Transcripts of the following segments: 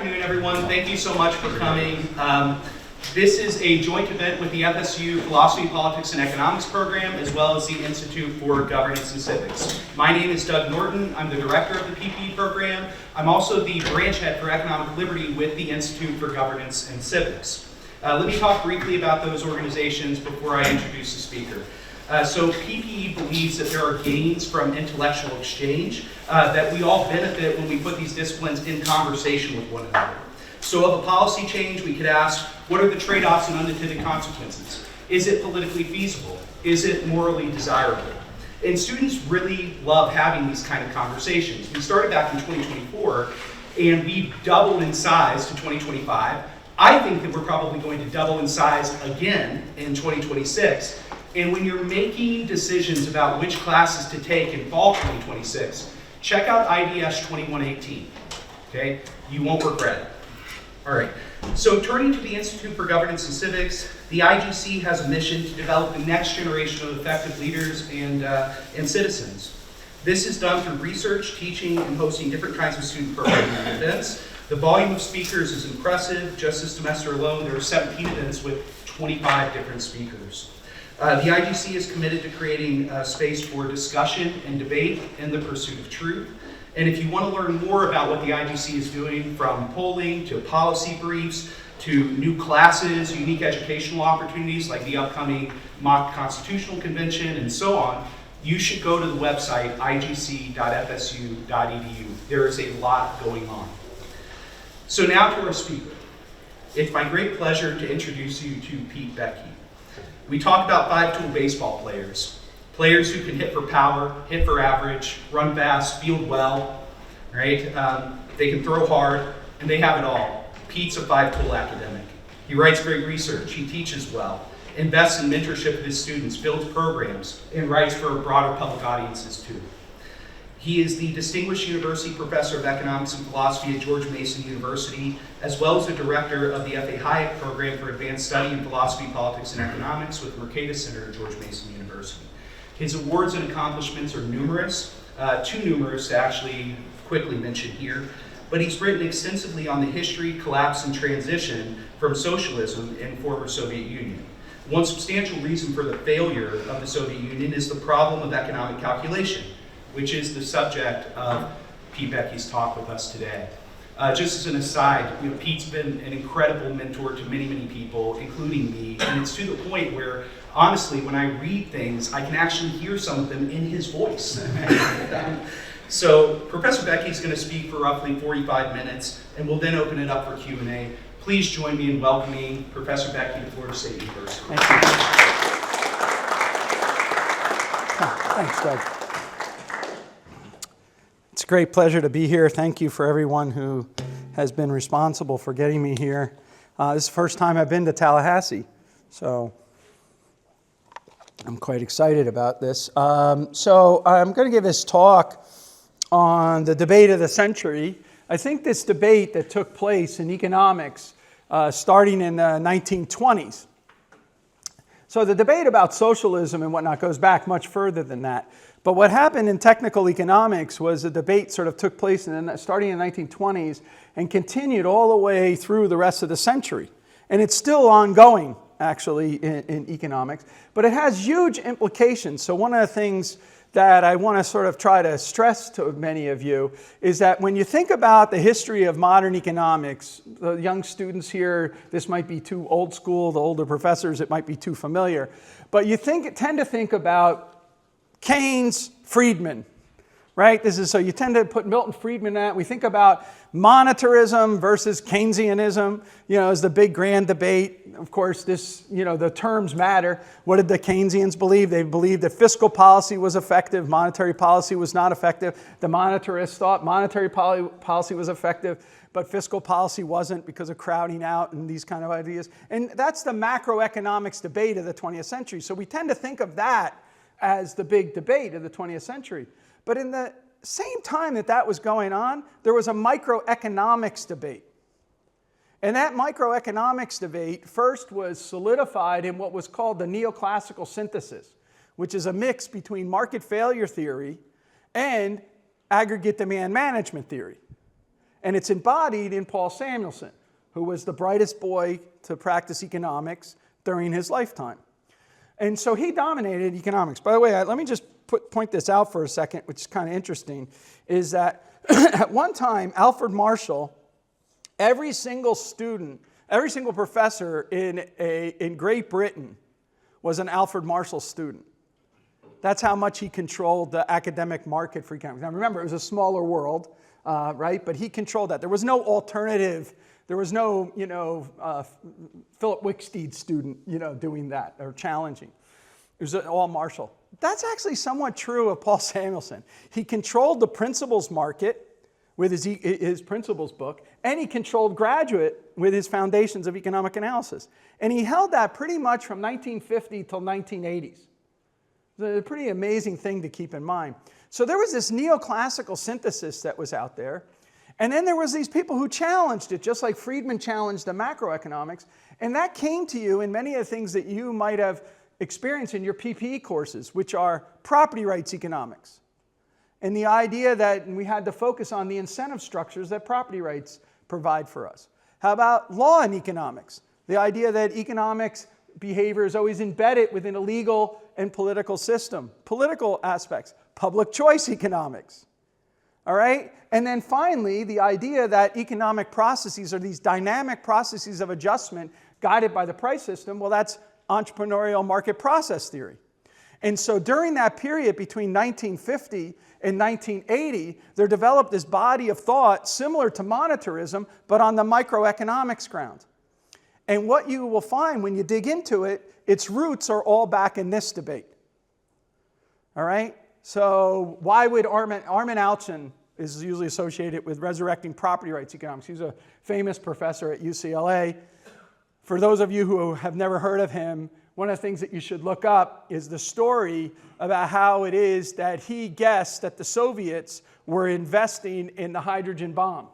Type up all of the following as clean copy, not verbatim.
afternoon, everyone. Thank you so much for coming. This is a joint event with the FSU Philosophy, Politics, and Economics program, as well as the Institute for Governance and Civics. My name is Doug Norton. I'm the director of the PPE program. I'm also the branch head for economic liberty with the Institute for Governance and Civics. Let me talk briefly about those organizations before I introduce the speaker. So PPE believes that there are gains from intellectual exchange, that we all benefit when we put these disciplines in conversation with one another. So of a policy change, we could ask, what are the trade-offs and unintended consequences? Is it politically feasible? Is it morally desirable? And students really love having these kind of conversations. We started back in 2024, and we doubled in size to 2025. I think that we're probably going to double in size again in 2026. And when you're making decisions about which classes to take in fall 2026, check out IDS 2118, okay? You won't regret it. All right, so turning to the Institute for Governance and Civics, the IGC has a mission to develop the next generation of effective leaders and citizens. This is done through research, teaching, and hosting different kinds of student programming and events. The volume of speakers is impressive. Just this semester alone, there are 17 events with 25 different speakers. The IGC is committed to creating a space for discussion and debate in the pursuit of truth. And if you want to learn more about what the IGC is doing, from polling to policy briefs to new classes, unique educational opportunities like the upcoming mock constitutional convention and so on, you should go to the website igc.fsu.edu. There is a lot going on. So now to our speaker. It's my great pleasure to introduce you to Pete Boettke. We talk about five-tool baseball players. Players who can hit for power, hit for average, run fast, field well, right? They can throw hard, and they have it all. Pete's a five-tool academic. He writes great research, he teaches well, invests in mentorship of his students, builds programs, and writes for broader public audiences too. He is the Distinguished University Professor of Economics and Philosophy at George Mason University, as well as the director of the F.A. Hayek Program for Advanced Study in Philosophy, Politics, and Economics with Mercatus Center at George Mason University. His awards and accomplishments are numerous, too numerous to actually quickly mention here, but he's written extensively on the history, collapse, and transition from socialism in former Soviet Union. One substantial reason for the failure of the Soviet Union is the problem of economic calculation, which is the subject of Pete Boettke's talk with us today. Just as an aside, Pete's been an incredible mentor to many, many people, including me, and it's to the point where, honestly, when I read things, I can actually hear some of them in his voice. So Professor Boettke is going to speak for roughly 45 minutes, and we'll then open it up for Q&A. Please join me in welcoming Professor Boettke to Florida State University. Thank you. Thanks, Doug. It's a great pleasure to be here. Thank you for everyone who has been responsible for getting me here. This is the first time I've been to Tallahassee, so I'm quite excited about this. So I'm going to give this talk on the debate of the century. I think this debate that took place in economics starting in the 1920s. So the debate about socialism and whatnot goes back much further than that. But what happened in technical economics was the debate sort of took place starting in the 1920s and continued all the way through the rest of the century. And it's still ongoing, actually, in economics. But it has huge implications. So one of the things that I want to sort of try to stress to many of you is that when you think about the history of modern economics, the young students here, this might be too old school, the older professors, it might be too familiar. But you tend to think about Keynes, Friedman, right? So you tend to put Milton Friedman in that. We think about monetarism versus Keynesianism, as the big grand debate. Of course, the terms matter. What did the Keynesians believe? They believed that fiscal policy was effective, monetary policy was not effective. The monetarists thought monetary policy was effective, but fiscal policy wasn't because of crowding out and these kind of ideas. And that's the macroeconomics debate of the 20th century. So we tend to think of that as the big debate of the 20th century. But in the same time that was going on, there was a microeconomics debate. And that microeconomics debate first was solidified in what was called the neoclassical synthesis, which is a mix between market failure theory and aggregate demand management theory. And it's embodied in Paul Samuelson, who was the brightest boy to practice economics during his lifetime. And so he dominated economics. By the way, let me just point this out for a second, which is kind of interesting, is that at one time, Alfred Marshall, every single student, every single professor in Great Britain was an Alfred Marshall student. That's how much he controlled the academic market for economics. Now remember, it was a smaller world, right? But he controlled that. There was no alternative. There was no, Philip Wicksteed student, doing that or challenging. It was all Marshall. That's actually somewhat true of Paul Samuelson. He controlled the principles market with his principles book, and he controlled graduate with his Foundations of Economic Analysis. And he held that pretty much from 1950 till 1980s. It's a pretty amazing thing to keep in mind. So there was this neoclassical synthesis that was out there, and then there was these people who challenged it, just like Friedman challenged the macroeconomics, and that came to you in many of the things that you might have experienced in your PPE courses, which are property rights economics. And the idea that we had to focus on the incentive structures that property rights provide for us. How about law and economics? The idea that economics behavior is always embedded within a legal and political system. Political aspects, public choice economics. All right? And then finally, the idea that economic processes are these dynamic processes of adjustment guided by the price system. Well, that's entrepreneurial market process theory. And so during that period between 1950 and 1980, there developed this body of thought similar to monetarism, but on the microeconomics ground. And what you will find when you dig into it, its roots are all back in this debate. All right? So why would Armin Alchian is usually associated with resurrecting property rights economics. He's a famous professor at UCLA. For those of you who have never heard of him, one of the things that you should look up is the story about how it is that he guessed that the Soviets were investing in the hydrogen bomb.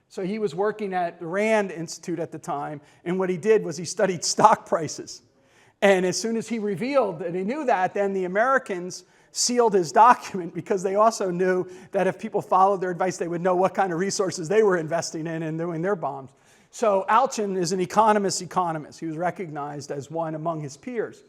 So he was working at the Rand Institute at the time, and what he did was he studied stock prices. And as soon as he revealed that he knew that, then the Americans sealed his document because they also knew that if people followed their advice, they would know what kind of resources they were investing in and doing their bombs. So Alchian is an economist. He was recognized as one among his peers.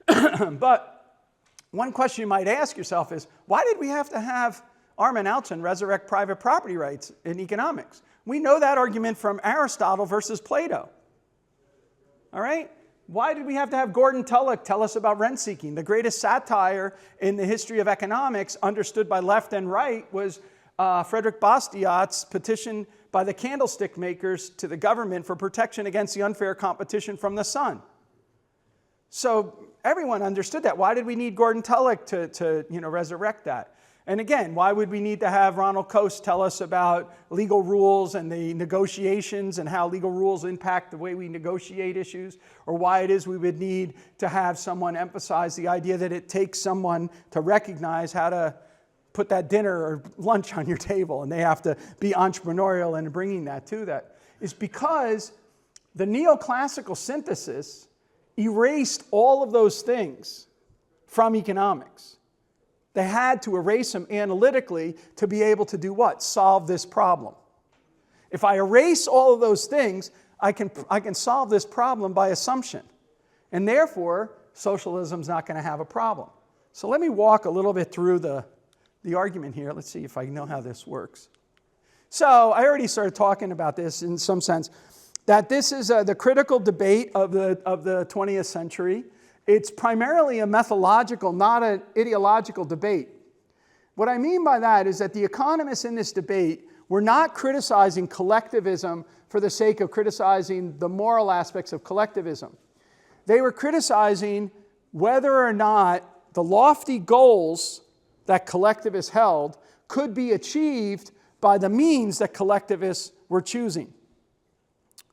But one question you might ask yourself is, why did we have to have Armin Alchian resurrect private property rights in economics? We know that argument from Aristotle versus Plato. All right? Why did we have to have Gordon Tullock tell us about rent-seeking? The greatest satire in the history of economics, understood by left and right, was Frederick Bastiat's petition by the candlestick makers to the government for protection against the unfair competition from the sun. So everyone understood that. Why did we need Gordon Tullock to resurrect that? And again, why would we need to have Ronald Coase tell us about legal rules and the negotiations and how legal rules impact the way we negotiate issues? Or why it is we would need to have someone emphasize the idea that it takes someone to recognize how to put that dinner or lunch on your table, and they have to be entrepreneurial in bringing that to that? Is because the neoclassical synthesis erased all of those things from economics. They had to erase them analytically to be able to do what? Solve this problem. If I erase all of those things, I can solve this problem by assumption. And therefore, socialism's not going to have a problem. So let me walk a little bit through the argument here. Let's see if I know how this works. So I already started talking about this in some sense, that this is the critical debate of the 20th century. It's primarily a methodological, not an ideological debate. What I mean by that is that the economists in this debate were not criticizing collectivism for the sake of criticizing the moral aspects of collectivism. They were criticizing whether or not the lofty goals that collectivists held could be achieved by the means that collectivists were choosing.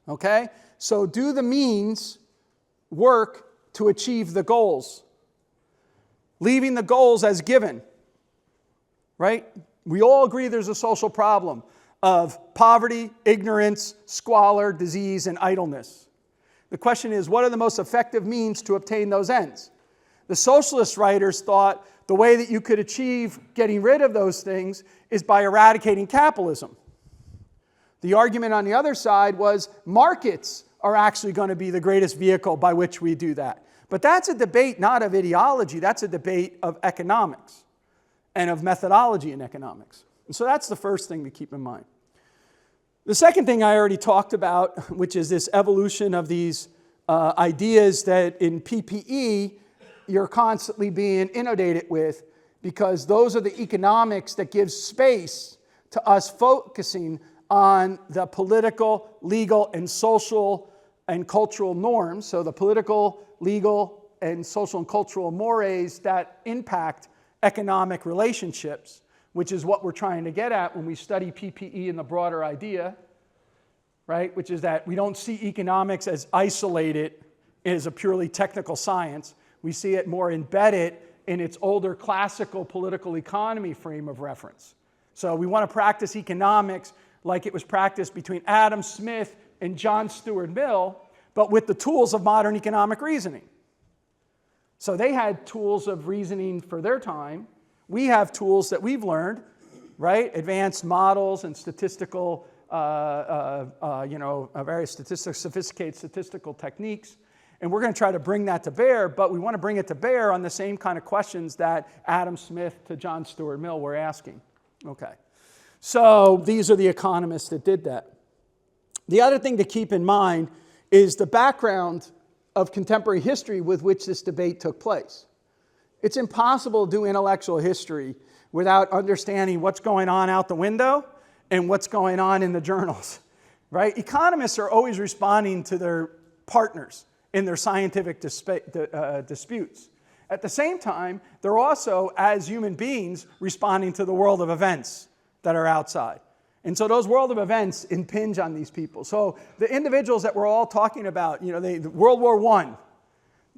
Okay? So do the means work to achieve the goals? Leaving the goals as given, right? We all agree there's a social problem of poverty, ignorance, squalor, disease, and idleness. The question is, what are the most effective means to obtain those ends? The socialist writers thought the way that you could achieve getting rid of those things is by eradicating capitalism. The argument on the other side was markets are actually going to be the greatest vehicle by which we do that. But that's a debate not of ideology, that's a debate of economics and of methodology in economics. And so that's the first thing to keep in mind. The second thing I already talked about, which is this evolution of these ideas that in PPE you're constantly being inundated with, because those are the economics that give space to us focusing on the political, legal, and social and cultural norms. So the political, legal, and social and cultural mores that impact economic relationships, which is what we're trying to get at when we study PPE and the broader idea, right? Which is that we don't see economics as isolated as a purely technical science. We see it more embedded in its older classical political economy frame of reference. So we want to practice economics like it was practiced between Adam Smith and John Stuart Mill, but with the tools of modern economic reasoning. So they had tools of reasoning for their time. We have tools that we've learned, right? Advanced models and statistical, various sophisticated statistical techniques. And we're going to try to bring that to bear, but we want to bring it to bear on the same kind of questions that Adam Smith to John Stuart Mill were asking. Okay. So these are the economists that did that. The other thing to keep in mind is the background of contemporary history with which this debate took place. It's impossible to do intellectual history without understanding what's going on out the window and what's going on in the journals, right? Economists are always responding to their partners in their scientific disputes. At the same time, they're also, as human beings, responding to the world of events that are outside. And so those world of events impinge on these people. So the individuals that we're all talking about, the World War I,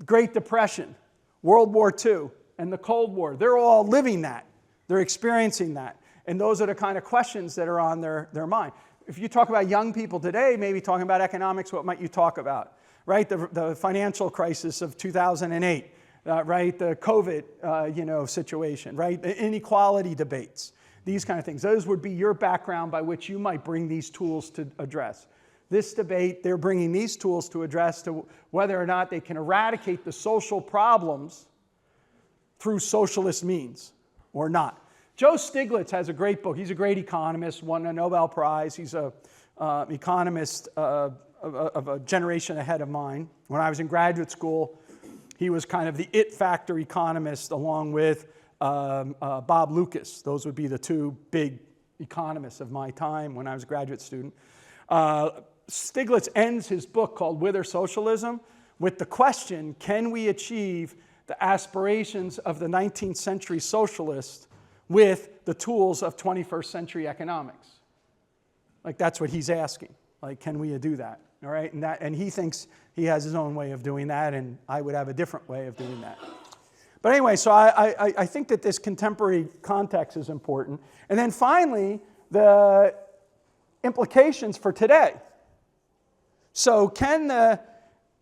Great Depression, World War II, and the Cold War, they're all living that. They're experiencing that. And those are the kind of questions that are on their mind. If you talk about young people today, maybe talking about economics, what might you talk about? Right? The financial crisis of 2008, right? The COVID, situation, right? The inequality debates. These kind of things. Those would be your background by which you might bring these tools to address. This debate, they're bringing these tools to address to whether or not they can eradicate the social problems through socialist means or not. Joe Stiglitz has a great book. He's a great economist, won a Nobel Prize. He's an economist of a generation ahead of mine. When I was in graduate school, he was kind of the it factor economist along with Bob Lucas. Those would be the two big economists of my time when I was a graduate student. Stiglitz ends his book called Whither Socialism with the question, can we achieve the aspirations of the 19th century socialist with the tools of 21st century economics? Like that's what he's asking. Like, can we do that? All right, and he thinks he has his own way of doing that, and I would have a different way of doing that. But anyway, so I think that this contemporary context is important. And then finally, the implications for today. So can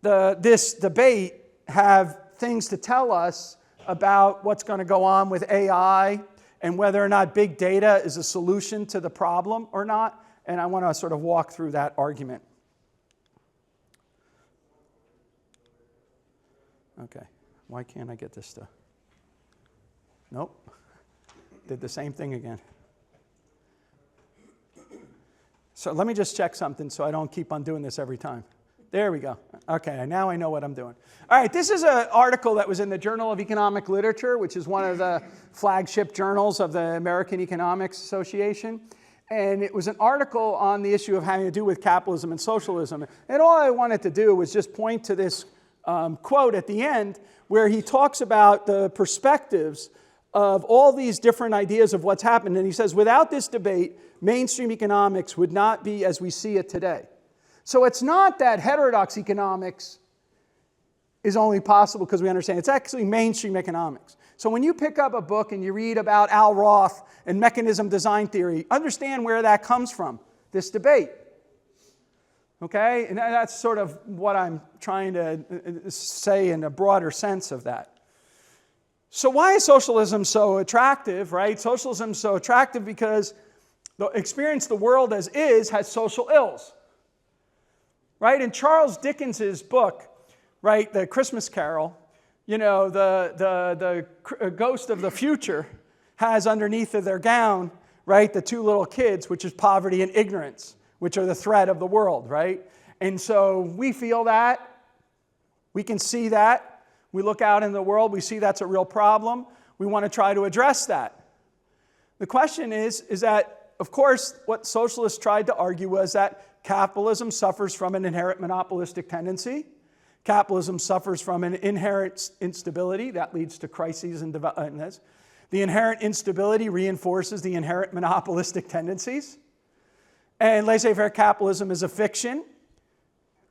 this debate have things to tell us about what's going to go on with AI and whether or not big data is a solution to the problem or not? And I want to sort of walk through that argument. Okay, why can't I get this to? Nope, did the same thing again. So let me just check something so I don't keep on doing this every time. There we go. Okay, now I know what I'm doing. All right, this is an article that was in the Journal of Economic Literature, which is one of the flagship journals of the American Economics Association. And it was an article on the issue of having to do with capitalism and socialism. And all I wanted to do was just point to this quote at the end where he talks about the perspectives of all these different ideas of what's happened. And he says, without this debate, mainstream economics would not be as we see it today. So it's not that heterodox economics is only possible because we understand. It's actually mainstream economics. So when you pick up a book and you read about Al Roth and mechanism design theory, understand where that comes from, this debate. Okay? And that's sort of what I'm trying to say in a broader sense of that. So why is socialism so attractive, right? Socialism is so attractive because experience the world as is has social ills. Right? In Charles Dickens's book, right, The Christmas Carol, you know, the ghost of the future has underneath of their gown, right, the two little kids, which is poverty and ignorance, which are the threat of the world, right? And so we feel that. We can see that. We look out in the world, we see that's a real problem. We want to try to address that. The question is that, of course, what socialists tried to argue was that capitalism suffers from an inherent monopolistic tendency. Capitalism suffers from an inherent instability that leads to crises and development. The inherent instability reinforces the inherent monopolistic tendencies. And laissez-faire capitalism is a fiction,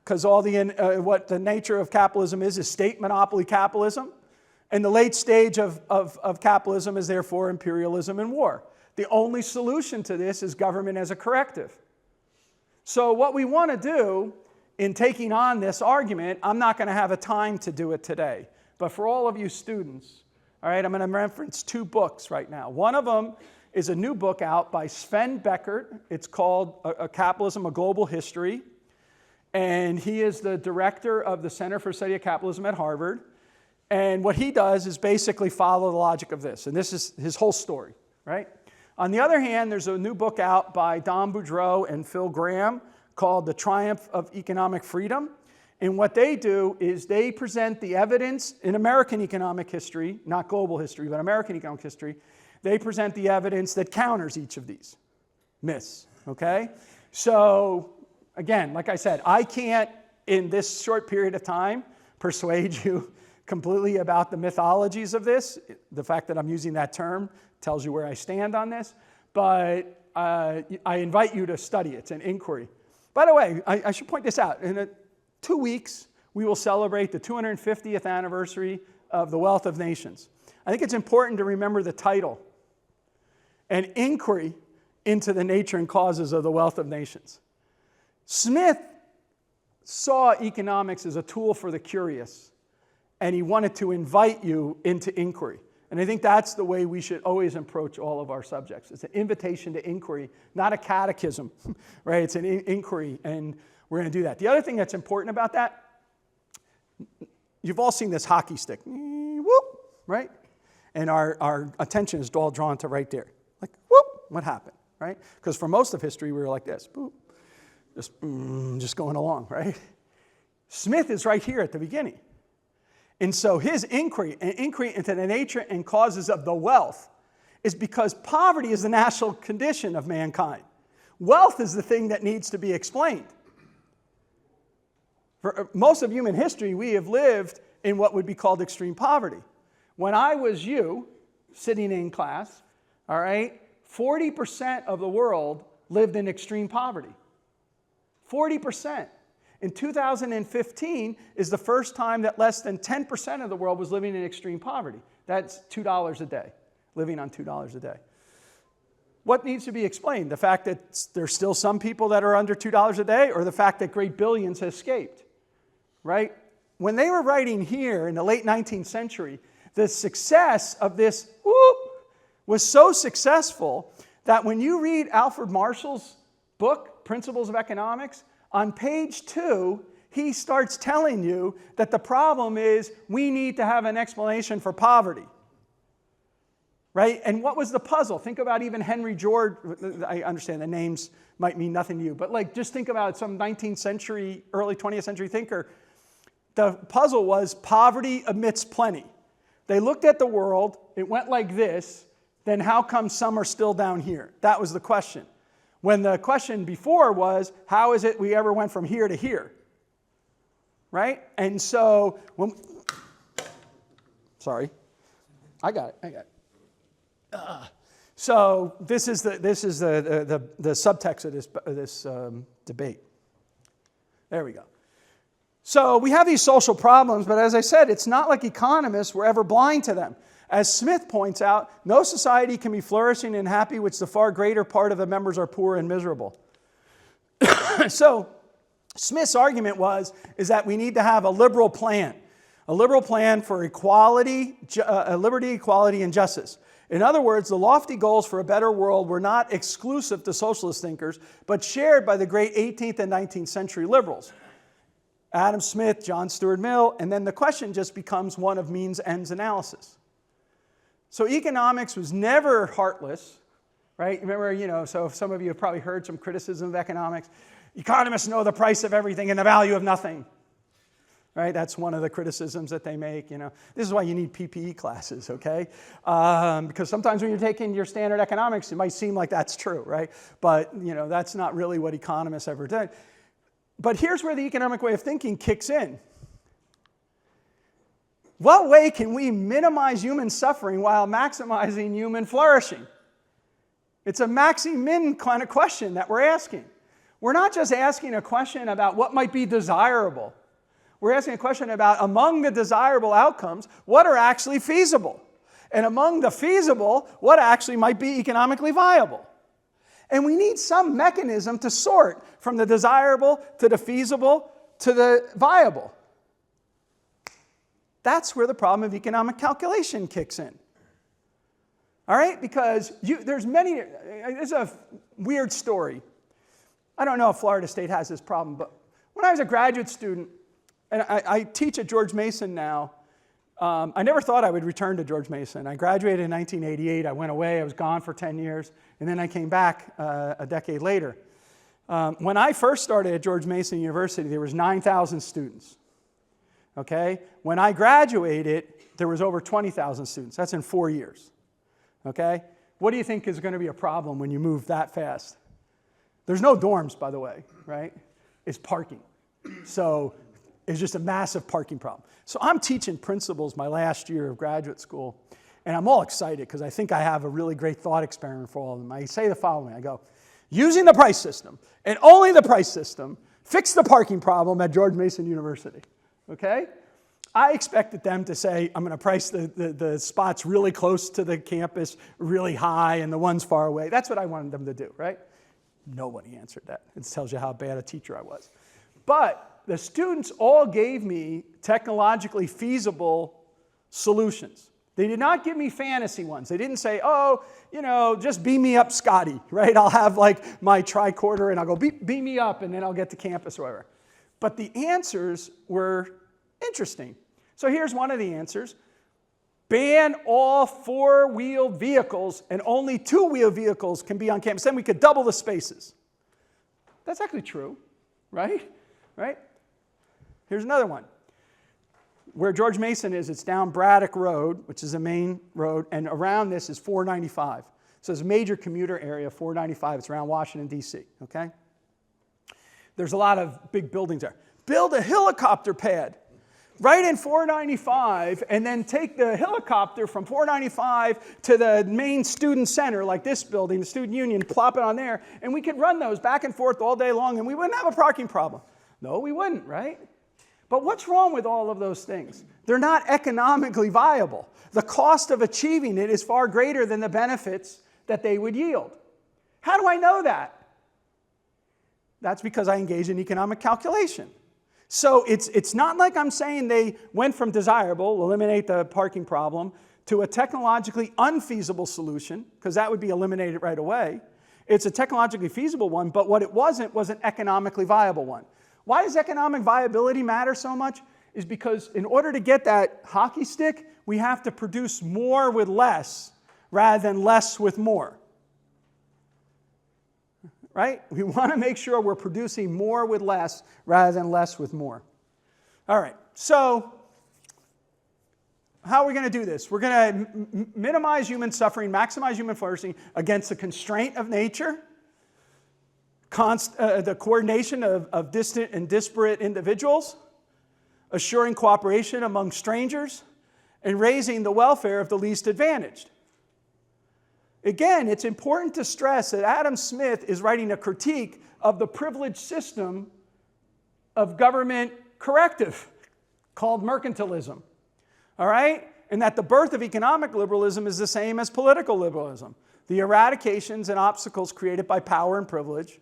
because all what the nature of capitalism is state monopoly capitalism. And the late stage of capitalism is therefore imperialism and war. The only solution to this is government as a corrective. So what we want to do in taking on this argument, I'm not going to have a time to do it today, but for all of you students, all right, I'm going to reference two books right now. One of them is a new book out by Sven Beckert. It's called Capitalism, A Global History. And he is the director of the Center for Study of Capitalism at Harvard. And what he does is basically follow the logic of this. And this is his whole story, right? On the other hand, there's a new book out by Don Boudreau and Phil Graham called The Triumph of Economic Freedom. And what they do is they present the evidence in American economic history, not global history, but American economic history. They present the evidence that counters each of these myths, okay? So, again, like I said, I can't, in this short period of time, persuade you completely about the mythologies of this. The fact that I'm using that term tells you where I stand on this. But I invite you to study it. It's an inquiry. By the way, I should point this out. In 2 weeks, we will celebrate the 250th anniversary of The Wealth of Nations. I think it's important to remember the title, An Inquiry into the Nature and Causes of the Wealth of Nations. Smith saw economics as a tool for the curious, and he wanted to invite you into inquiry. And I think that's the way we should always approach all of our subjects. It's an invitation to inquiry, not a catechism, right? It's an inquiry, and we're going to do that. The other thing that's important about that, you've all seen this hockey stick, whoop, right? And our attention is all drawn to right there. Like, whoop, what happened, right? Because for most of history, we were like this, boop, just going along, right? Smith is right here at the beginning. And so his inquiry into the nature and causes of the wealth is because poverty is the national condition of mankind. Wealth is the thing that needs to be explained. For most of human history, we have lived in what would be called extreme poverty. When I was you, sitting in class, all right, 40% of the world lived in extreme poverty. 40%. In 2015 is the first time that less than 10% of the world was living in extreme poverty. That's $2 a day, living on $2 a day. What needs to be explained? The fact that there's still some people that are under $2 a day, or the fact that great billions have escaped, right? When they were writing here in the late 19th century, the success of this was so successful that when you read Alfred Marshall's book, Principles of Economics, on page 2, he starts telling you that the problem is we need to have an explanation for poverty. Right? And what was the puzzle? Think about even Henry George. I understand the names might mean nothing to you, but like just think about some 19th century, early 20th century thinker. The puzzle was poverty amidst plenty. They looked at the world, it went like this, then how come some are still down here? That was the question. When the question before was, how is it we ever went from here to here? Right? And so, sorry, I got it. So this is the subtext of this debate. There we go. So we have these social problems, but as I said, it's not like economists were ever blind to them. As Smith points out, no society can be flourishing and happy which the far greater part of the members are poor and miserable. So Smith's argument is that we need to have a liberal plan a liberal plan for equality, liberty, equality, and justice. In other words, the lofty goals for a better world were not exclusive to socialist thinkers, but shared by the great 18th and 19th century liberals. Adam Smith, John Stuart Mill, and then the question just becomes one of means-ends analysis. So economics was never heartless, right? Remember, so some of you have probably heard some criticism of economics. Economists know the price of everything and the value of nothing, right? That's one of the criticisms that they make, This is why you need PPE classes, okay? Because sometimes when you're taking your standard economics, it might seem like that's true, right? But, that's not really what economists ever did. But here's where the economic way of thinking kicks in. What way can we minimize human suffering while maximizing human flourishing? It's a maxi-min kind of question that we're asking. We're not just asking a question about what might be desirable. We're asking a question about, among the desirable outcomes, what are actually feasible? And among the feasible, what actually might be economically viable? And we need some mechanism to sort from the desirable to the feasible to the viable. That's where the problem of economic calculation kicks in. All right? Because there's many, it's a weird story. I don't know if Florida State has this problem, but when I was a graduate student, and I teach at George Mason now, I never thought I would return to George Mason. I graduated in 1988. I went away. I was gone for 10 years. And then I came back a decade later. When I first started at George Mason University, there was 9,000 students. Okay? When I graduated, there was over 20,000 students. That's in 4 years. Okay? What do you think is going to be a problem when you move that fast? There's no dorms, by the way, right? It's parking. So it's just a massive parking problem. So I'm teaching principles my last year of graduate school, and I'm all excited because I think I have a really great thought experiment for all of them. I say the following. I go, using the price system, and only the price system, fix the parking problem at George Mason University. Okay? I expected them to say, I'm going to price the spots really close to the campus really high and the ones far away. That's what I wanted them to do, right? Nobody answered that. It tells you how bad a teacher I was. But the students all gave me technologically feasible solutions. They did not give me fantasy ones. They didn't say, just beam me up, Scotty, right? I'll have like my tricorder and I'll go beam me up and then I'll get to campus or whatever. But the answers were interesting. So here's one of the answers. Ban all four-wheeled vehicles and only two-wheeled vehicles can be on campus. Then we could double the spaces. That's actually true, right? Right? Here's another one. Where George Mason is, it's down Braddock Road, which is a main road, and around this is 495. So it's a major commuter area, 495. It's around Washington, D.C., okay? There's a lot of big buildings there. Build a helicopter pad right in 495, and then take the helicopter from 495 to the main student center, like this building, the Student Union, plop it on there, and we could run those back and forth all day long, and we wouldn't have a parking problem. No, we wouldn't, right? But what's wrong with all of those things? They're not economically viable. The cost of achieving it is far greater than the benefits that they would yield. How do I know that? That's because I engage in economic calculation. So it's not like I'm saying they went from desirable, eliminate the parking problem, to a technologically unfeasible solution, because that would be eliminated right away. It's a technologically feasible one, but what it wasn't was an economically viable one. Why does economic viability matter so much? Is because in order to get that hockey stick, we have to produce more with less rather than less with more. Right? We want to make sure we're producing more with less rather than less with more. All right, so how are we going to do this? We're going to minimize human suffering, maximize human flourishing against the constraint of nature, the coordination of distant and disparate individuals, assuring cooperation among strangers, and raising the welfare of the least advantaged. Again, it's important to stress that Adam Smith is writing a critique of the privileged system of government corrective called mercantilism. All right? And that the birth of economic liberalism is the same as political liberalism. The eradications and obstacles created by power and privilege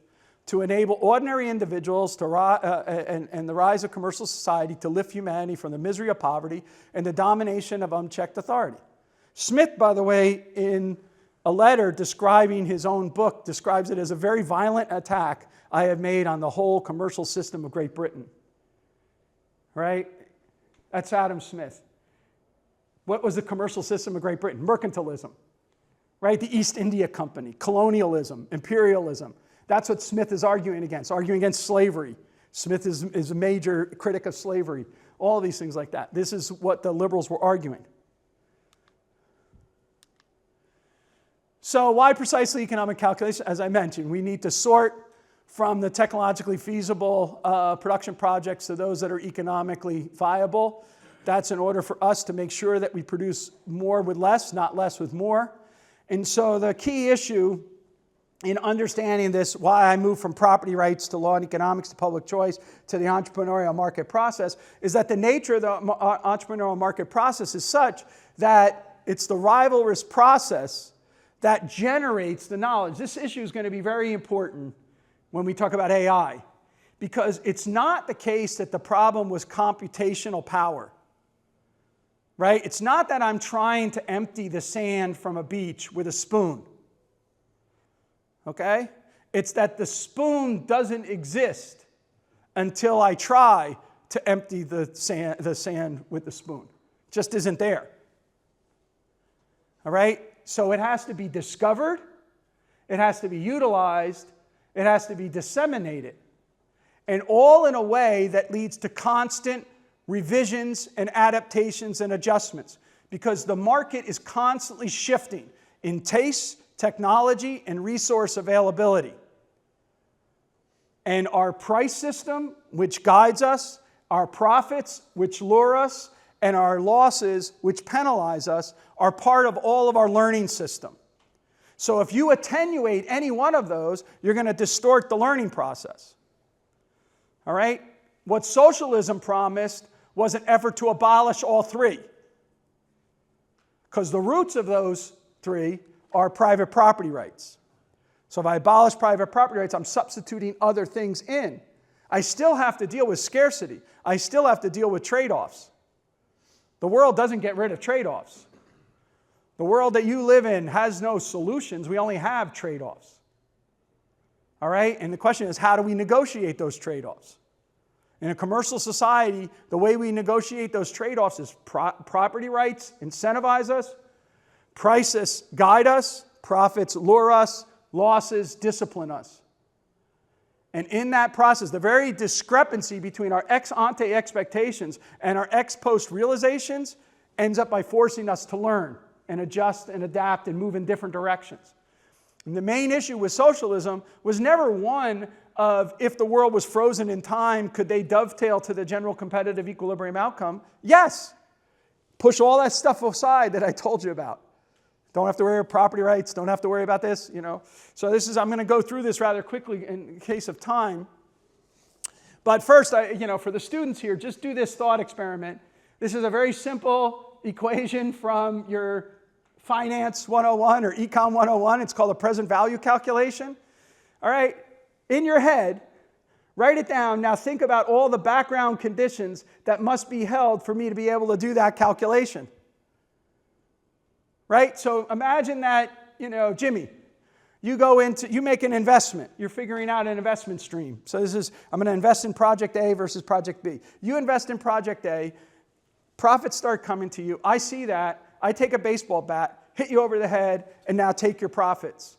to enable ordinary individuals to and the rise of commercial society to lift humanity from the misery of poverty and the domination of unchecked authority. Smith, by the way, in a letter describing his own book, describes it as a very violent attack I have made on the whole commercial system of Great Britain. Right? That's Adam Smith. What was the commercial system of Great Britain? Mercantilism. Right? The East India Company, colonialism, imperialism. That's what Smith is arguing against slavery. Smith is a major critic of slavery. All of these things like that. This is what the liberals were arguing. So why precisely economic calculation? As I mentioned, we need to sort from the technologically feasible production projects to those that are economically viable. That's in order for us to make sure that we produce more with less, not less with more. And so the key issue in understanding this, why I moved from property rights to law and economics to public choice to the entrepreneurial market process, is that the nature of the entrepreneurial market process is such that it's the rivalrous process that generates the knowledge. This issue is going to be very important when we talk about AI, because it's not the case that the problem was computational power. Right? It's not that I'm trying to empty the sand from a beach with a spoon. Okay? It's that the spoon doesn't exist until I try to empty the sand with the spoon. It just isn't there. All right? So it has to be discovered, it has to be utilized, it has to be disseminated. And all in a way that leads to constant revisions and adaptations and adjustments, because the market is constantly shifting in tastes, technology, and resource availability. And our price system, which guides us, our profits, which lure us, and our losses, which penalize us, are part of all of our learning system. So if you attenuate any one of those, you're going to distort the learning process. All right? What socialism promised was an effort to abolish all three, because the roots of those three are private property rights. So if I abolish private property rights, I'm substituting other things in. I still have to deal with scarcity. I still have to deal with trade-offs. The world doesn't get rid of trade-offs. The world that you live in has no solutions. We only have trade-offs. All right? And the question is, how do we negotiate those trade-offs? In a commercial society, the way we negotiate those trade-offs is property rights incentivize us, prices guide us, profits lure us, losses discipline us. And in that process, the very discrepancy between our ex-ante expectations and our ex-post realizations ends up by forcing us to learn and adjust and adapt and move in different directions. And the main issue with socialism was never one of, if the world was frozen in time, could they dovetail to the general competitive equilibrium outcome? Yes. Push all that stuff aside that I told you about. Don't have to worry about property rights, don't have to worry about this, you know. So I'm going to go through this rather quickly in case of time. But first, for the students here, just do this thought experiment. This is a very simple equation from your Finance 101 or Econ 101. It's called a present value calculation. All right, in your head, write it down. Now think about all the background conditions that must be held for me to be able to do that calculation. Right? So imagine that, Jimmy, you make an investment. You're figuring out an investment stream. So I'm going to invest in project A versus project B. You invest in project A, profits start coming to you. I see that. I take a baseball bat, hit you over the head, and now take your profits.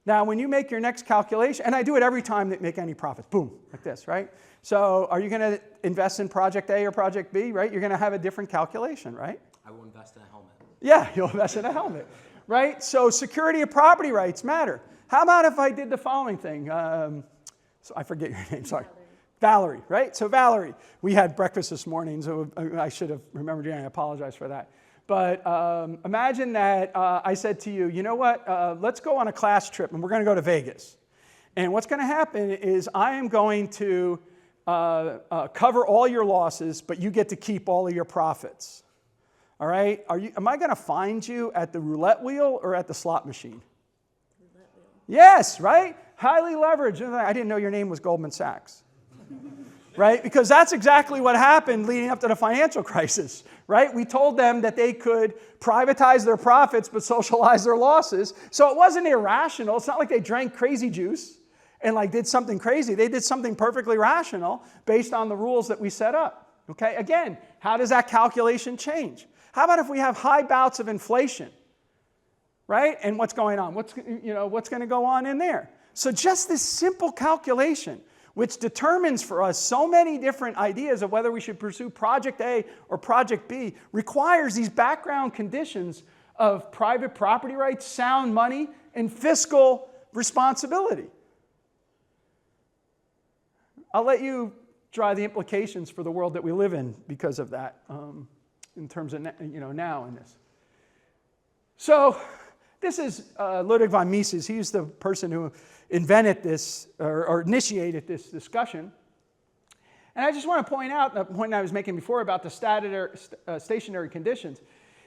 Now, when you make your next calculation, and I do it every time that make any profits, boom, like this, right? So are you going to invest in project A or project B, right? You're going to have a different calculation, right? I will invest in a helmet. Yeah, you'll invest in a helmet, right? So security of property rights matter. How about if I did the following thing? So I forget your name, sorry. Valerie, right? So Valerie, we had breakfast this morning, so I should have remembered you, and I apologize for that. But imagine that I said to you, you know what, let's go on a class trip, and we're going to go to Vegas. And what's going to happen is I am going to cover all your losses, but you get to keep all of your profits. All right? Am I going to find you at the roulette wheel or at the slot machine? Roulette wheel. Yes, right? highly leveraged. I didn't know your name was Goldman Sachs. Right? Because that's exactly what happened leading up to the financial crisis, right? We told them that they could privatize their profits but socialize their losses. So it wasn't irrational. It's not like they drank crazy juice and like did something crazy. They did something perfectly rational based on the rules that we set up. Okay? Again, how does that calculation change? How about if we have high bouts of inflation? Right? And what's going on? What's going to go on in there? So just this simple calculation, which determines for us so many different ideas of whether we should pursue Project A or Project B, requires these background conditions of private property rights, sound money, and fiscal responsibility. I'll let you draw the implications for the world that we live in because of that, in terms of now in this. So this is Ludwig von Mises. He's the person who invented this or initiated this discussion. And I just want to point out the point I was making before about the stationary conditions.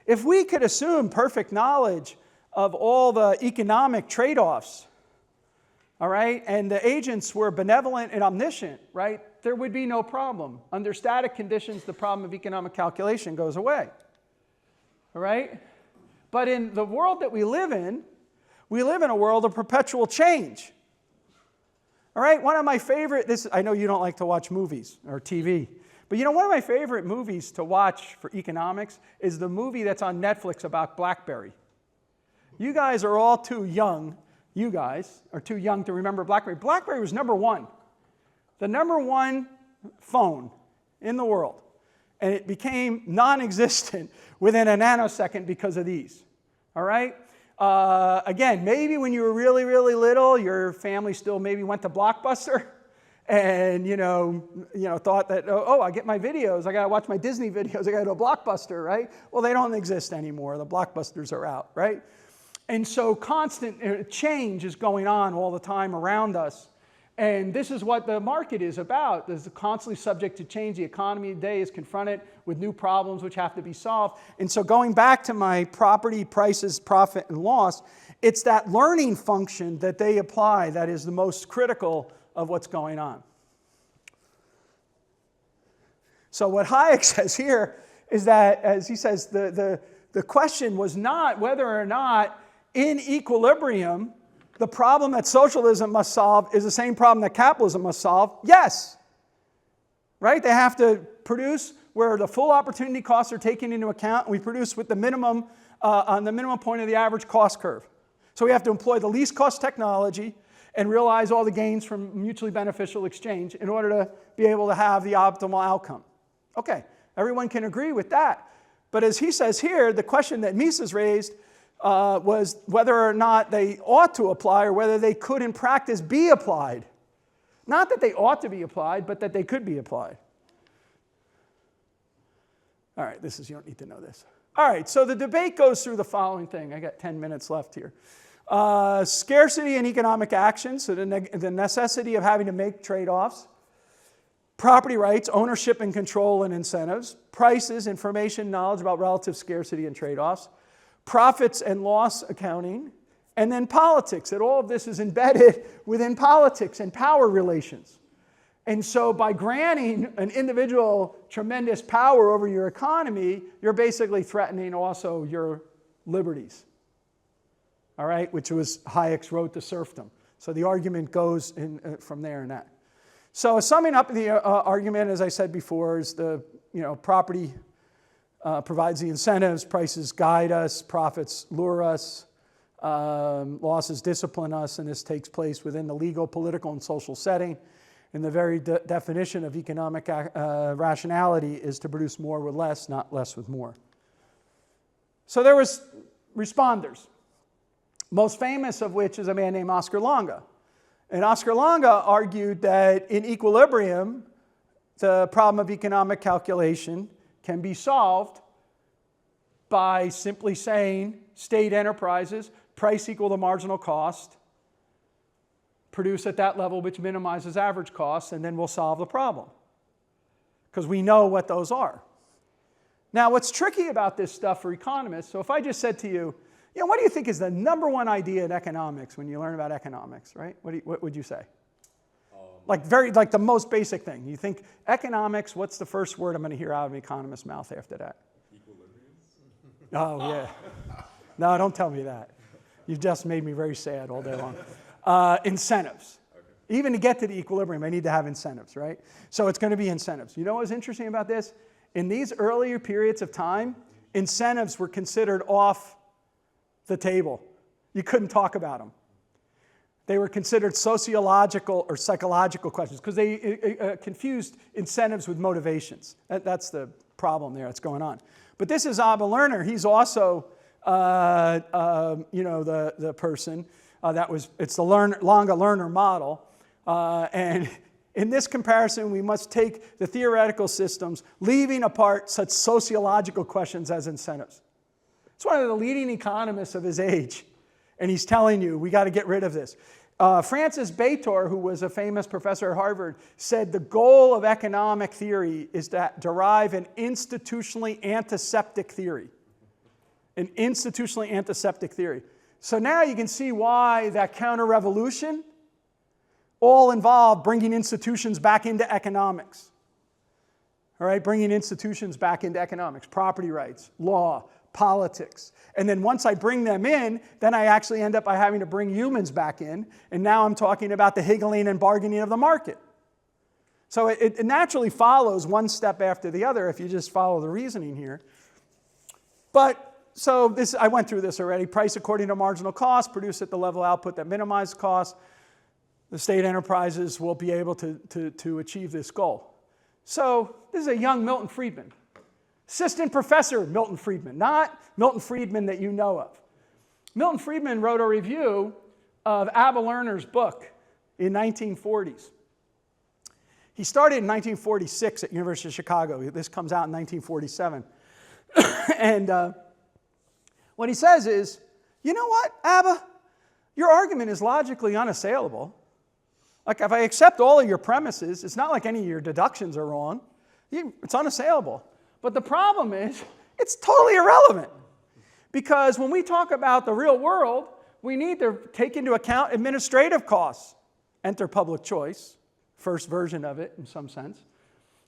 If we could assume perfect knowledge of all the economic trade-offs, all right, and the agents were benevolent and omniscient, right, there would be no problem. Under static conditions, the problem of economic calculation goes away, all right? But in the world that we live in a world of perpetual change. All right, one of my favorite, I know you don't like to watch movies or TV, but one of my favorite movies to watch for economics is the movie that's on Netflix about BlackBerry. You guys are all too young. You guys are too young to remember BlackBerry. BlackBerry was number one, the number one phone in the world. And it became non-existent within a nanosecond because of these. All right? Again, maybe when you were really, really little, your family still maybe went to Blockbuster and, thought that, oh, I get my videos. I got to watch my Disney videos. I got to go to Blockbuster, right? Well, they don't exist anymore. The Blockbusters are out, right? And so constant change is going on all the time around us. And this is what the market is about. It's constantly subject to change. The economy today is confronted with new problems which have to be solved. And so going back to my property prices, profit, and loss, it's that learning function that they apply that is the most critical of what's going on. So what Hayek says here is that, as he says, the question was not whether or not in equilibrium the problem that socialism must solve is the same problem that capitalism must solve. Yes. Right? They have to produce where the full opportunity costs are taken into account, and we produce with the minimum, on the minimum point of the average cost curve. So we have to employ the least cost technology and realize all the gains from mutually beneficial exchange in order to be able to have the optimal outcome. Okay, everyone can agree with that. But as he says here, the question that Mises raised was whether or not they ought to apply or whether they could in practice be applied. Not that they ought to be applied, but that they could be applied. All right, you don't need to know this. All right, so the debate goes through the following thing. I got 10 minutes left here. Scarcity and economic action, so the necessity of having to make trade-offs. Property rights, ownership and control and incentives. Prices, information, knowledge about relative scarcity and trade-offs. Profits and loss accounting, and then politics. And all of this is embedded within politics and power relations. And so by granting an individual tremendous power over your economy, you're basically threatening also your liberties. All right, which was Hayek's road to serfdom. So the argument goes from there and that. So summing up the argument, as I said before, is the property provides the incentives, prices guide us, profits lure us, losses discipline us, and this takes place within the legal, political, and social setting. And the very definition of economic rationality is to produce more with less, not less with more. So there was responders, most famous of which is a man named Oscar Lange. And Oscar Lange argued that in equilibrium, the problem of economic calculation can be solved by simply saying state enterprises, price equal to marginal cost, produce at that level which minimizes average costs, and then we'll solve the problem. Because we know what those are. Now, what's tricky about this stuff for economists, so if I just said to you, What do you think is the number one idea in economics when you learn about economics, right? What would you say? Like the most basic thing. You think economics, what's the first word I'm going to hear out of an economist's mouth after that? Equilibrium. Oh, yeah. No, don't tell me that. You've just made me very sad all day long. Incentives. Okay. Even to get to the equilibrium, I need to have incentives, right? So it's going to be incentives. You know what was interesting about this? In these earlier periods of time, incentives were considered off the table. You couldn't talk about them. They were considered sociological or psychological questions because they confused incentives with motivations. That's the problem there that's going on. But this is Abba Lerner. He's also, the person it's the Longa Lerner model. And in this comparison, we must take the theoretical systems, leaving apart such sociological questions as incentives. It's one of the leading economists of his age. And he's telling you, we got to get rid of this. Francis Bacon, who was a famous professor at Harvard, said the goal of economic theory is to derive an institutionally antiseptic theory. An institutionally antiseptic theory. So now you can see why that counter-revolution all involved bringing institutions back into economics. All right, bringing institutions back into economics, property rights, law, politics. And then once I bring them in, then I actually end up by having to bring humans back in. And now I'm talking about the higgling and bargaining of the market. So it naturally follows one step after the other if you just follow the reasoning here. But so this, I went through this already. Price according to marginal cost, produce at the level of output that minimizes cost. The state enterprises will be able to achieve this goal. So this is a young Milton Friedman. Assistant professor Milton Friedman, not Milton Friedman that you know of. Milton Friedman wrote a review of Abba Lerner's book in 1940s. He started in 1946 at University of Chicago. This comes out in 1947. And what he says is, you know what, Abba? Your argument is logically unassailable. Like if I accept all of your premises, it's not like any of your deductions are wrong. It's unassailable. But the problem is, it's totally irrelevant. Because when we talk about the real world, we need to take into account administrative costs. Enter public choice, first version of it in some sense.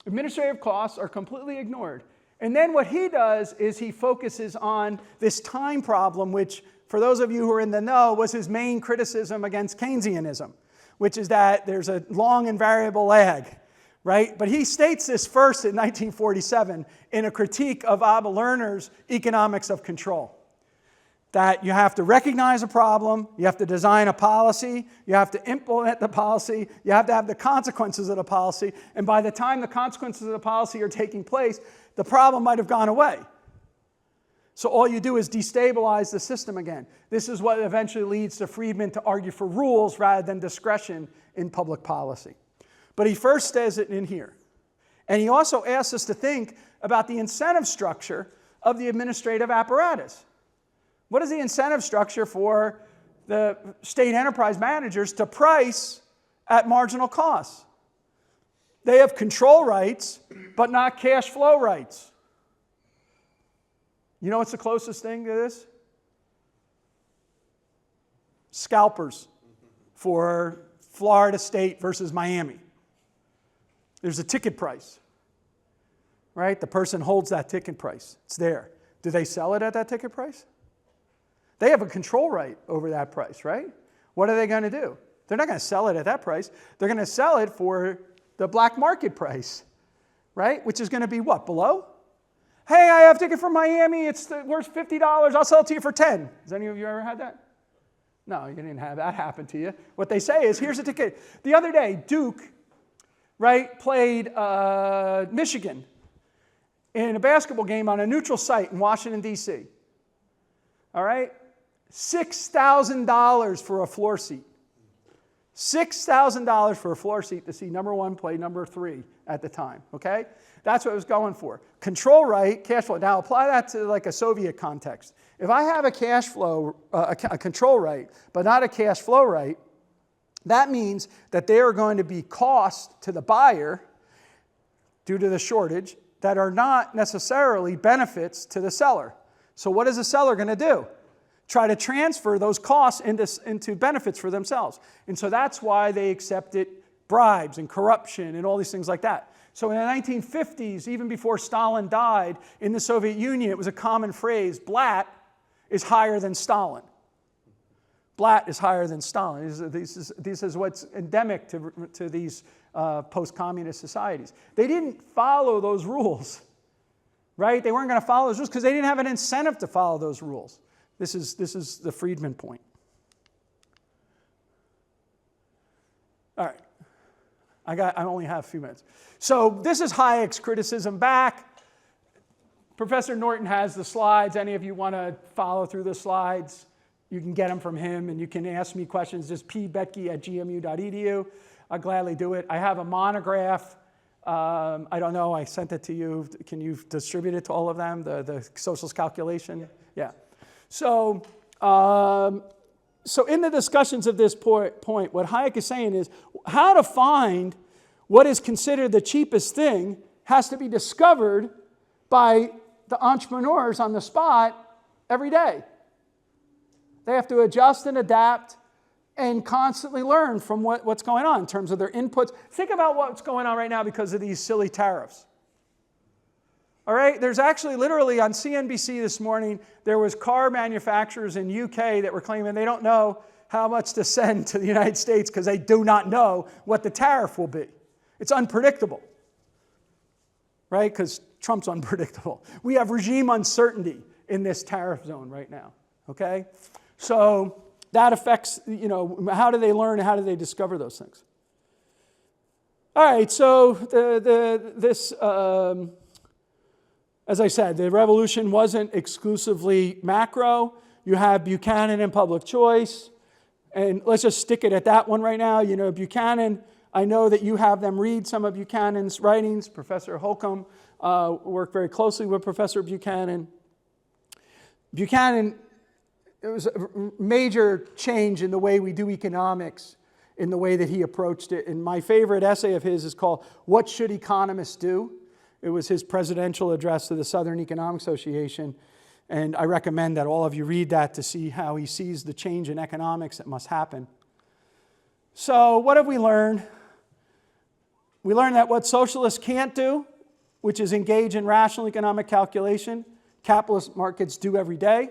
Administrative costs are completely ignored. And then what he does is he focuses on this time problem, which, for those of you who are in the know, was his main criticism against Keynesianism, which is that there's a long and variable lag. Right? But he states this first in 1947 in a critique of Abba Lerner's economics of control. That you have to recognize a problem, you have to design a policy, you have to implement the policy, you have to have the consequences of the policy, and by the time the consequences of the policy are taking place, the problem might have gone away. So all you do is destabilize the system again. This is what eventually leads to Friedman to argue for rules rather than discretion in public policy. But he first says it in here. And he also asks us to think about the incentive structure of the administrative apparatus. What is the incentive structure for the state enterprise managers to price at marginal costs? They have control rights, but not cash flow rights. You know what's the closest thing to this? Scalpers for Florida State versus Miami. There's a ticket price, right? The person holds that ticket price. It's there. Do they sell it at that ticket price? They have a control right over that price, right? What are they going to do? They're not going to sell it at that price. They're going to sell it for the black market price, right? Which is going to be what, below? Hey, I have a ticket for Miami. It's worth $50. I'll sell it to you for $10. Has any of you ever had that? No, you didn't have that happen to you. What they say is, here's a ticket. The other day, Duke, right, played Michigan in a basketball game on a neutral site in Washington, D.C. All right? $6,000 for a floor seat. $6,000 for a floor seat to see number one play number three at the time, okay? That's what it was going for. Control right, cash flow. Now apply that to like a Soviet context. If I have a cash flow, a control right, but not a cash flow right, that means that there are going to be costs to the buyer due to the shortage that are not necessarily benefits to the seller. So what is the seller going to do? try to transfer those costs into benefits for themselves. And so that's why they accepted bribes and corruption and all these things like that. So in the 1950s, even before Stalin died, in the Soviet Union, it was a common phrase, Blatt is higher than Stalin. Blatt is higher than Stalin. This is what's endemic to these post-communist societies. They didn't follow those rules, right? They weren't going to follow those rules because they didn't have an incentive to follow those rules. This is the Friedman point. All right. I only have a few minutes. So this is Hayek's criticism back. Professor Norton has the slides. Any of you want to follow through the slides, you can get them from him, and you can ask me questions. Just pboettke@gmu.edu. I'll gladly do it. I have a monograph. I don't know. I sent it to you. Can you distribute it to all of them, the socialist calculation? Yeah. So in the discussions of this point, what Hayek is saying is how to find what is considered the cheapest thing has to be discovered by the entrepreneurs on the spot every day. They have to adjust and adapt and constantly learn from what's going on in terms of their inputs. Think about what's going on right now because of these silly tariffs. All right, there's actually literally on CNBC this morning, there was car manufacturers in UK that were claiming they don't know how much to send to the United States because they do not know what the tariff will be. It's unpredictable, right? Because Trump's unpredictable. We have regime uncertainty in this tariff zone right now, okay? So that affects, how do they learn and how do they discover those things? All right, so as I said, the revolution wasn't exclusively macro. You have Buchanan and public choice. And let's just stick it at that one right now. Buchanan, I know that you have them read some of Buchanan's writings. Professor Holcomb worked very closely with Professor Buchanan. Buchanan, it was a major change in the way we do economics, in the way that he approached it. And my favorite essay of his is called, "What Should Economists Do?" It was his presidential address to the Southern Economic Association. And I recommend that all of you read that to see how he sees the change in economics that must happen. So what have we learned? We learned that what socialists can't do, which is engage in rational economic calculation, capitalist markets do every day.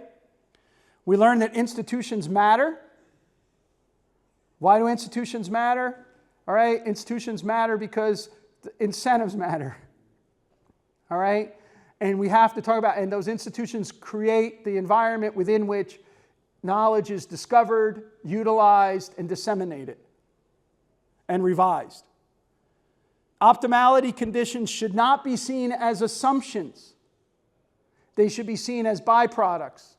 We learned that institutions matter. Why do institutions matter? All right, institutions matter because the incentives matter. All right? And we have to talk about, and those institutions create the environment within which knowledge is discovered, utilized, and disseminated, and revised. Optimality conditions should not be seen as assumptions. They should be seen as byproducts.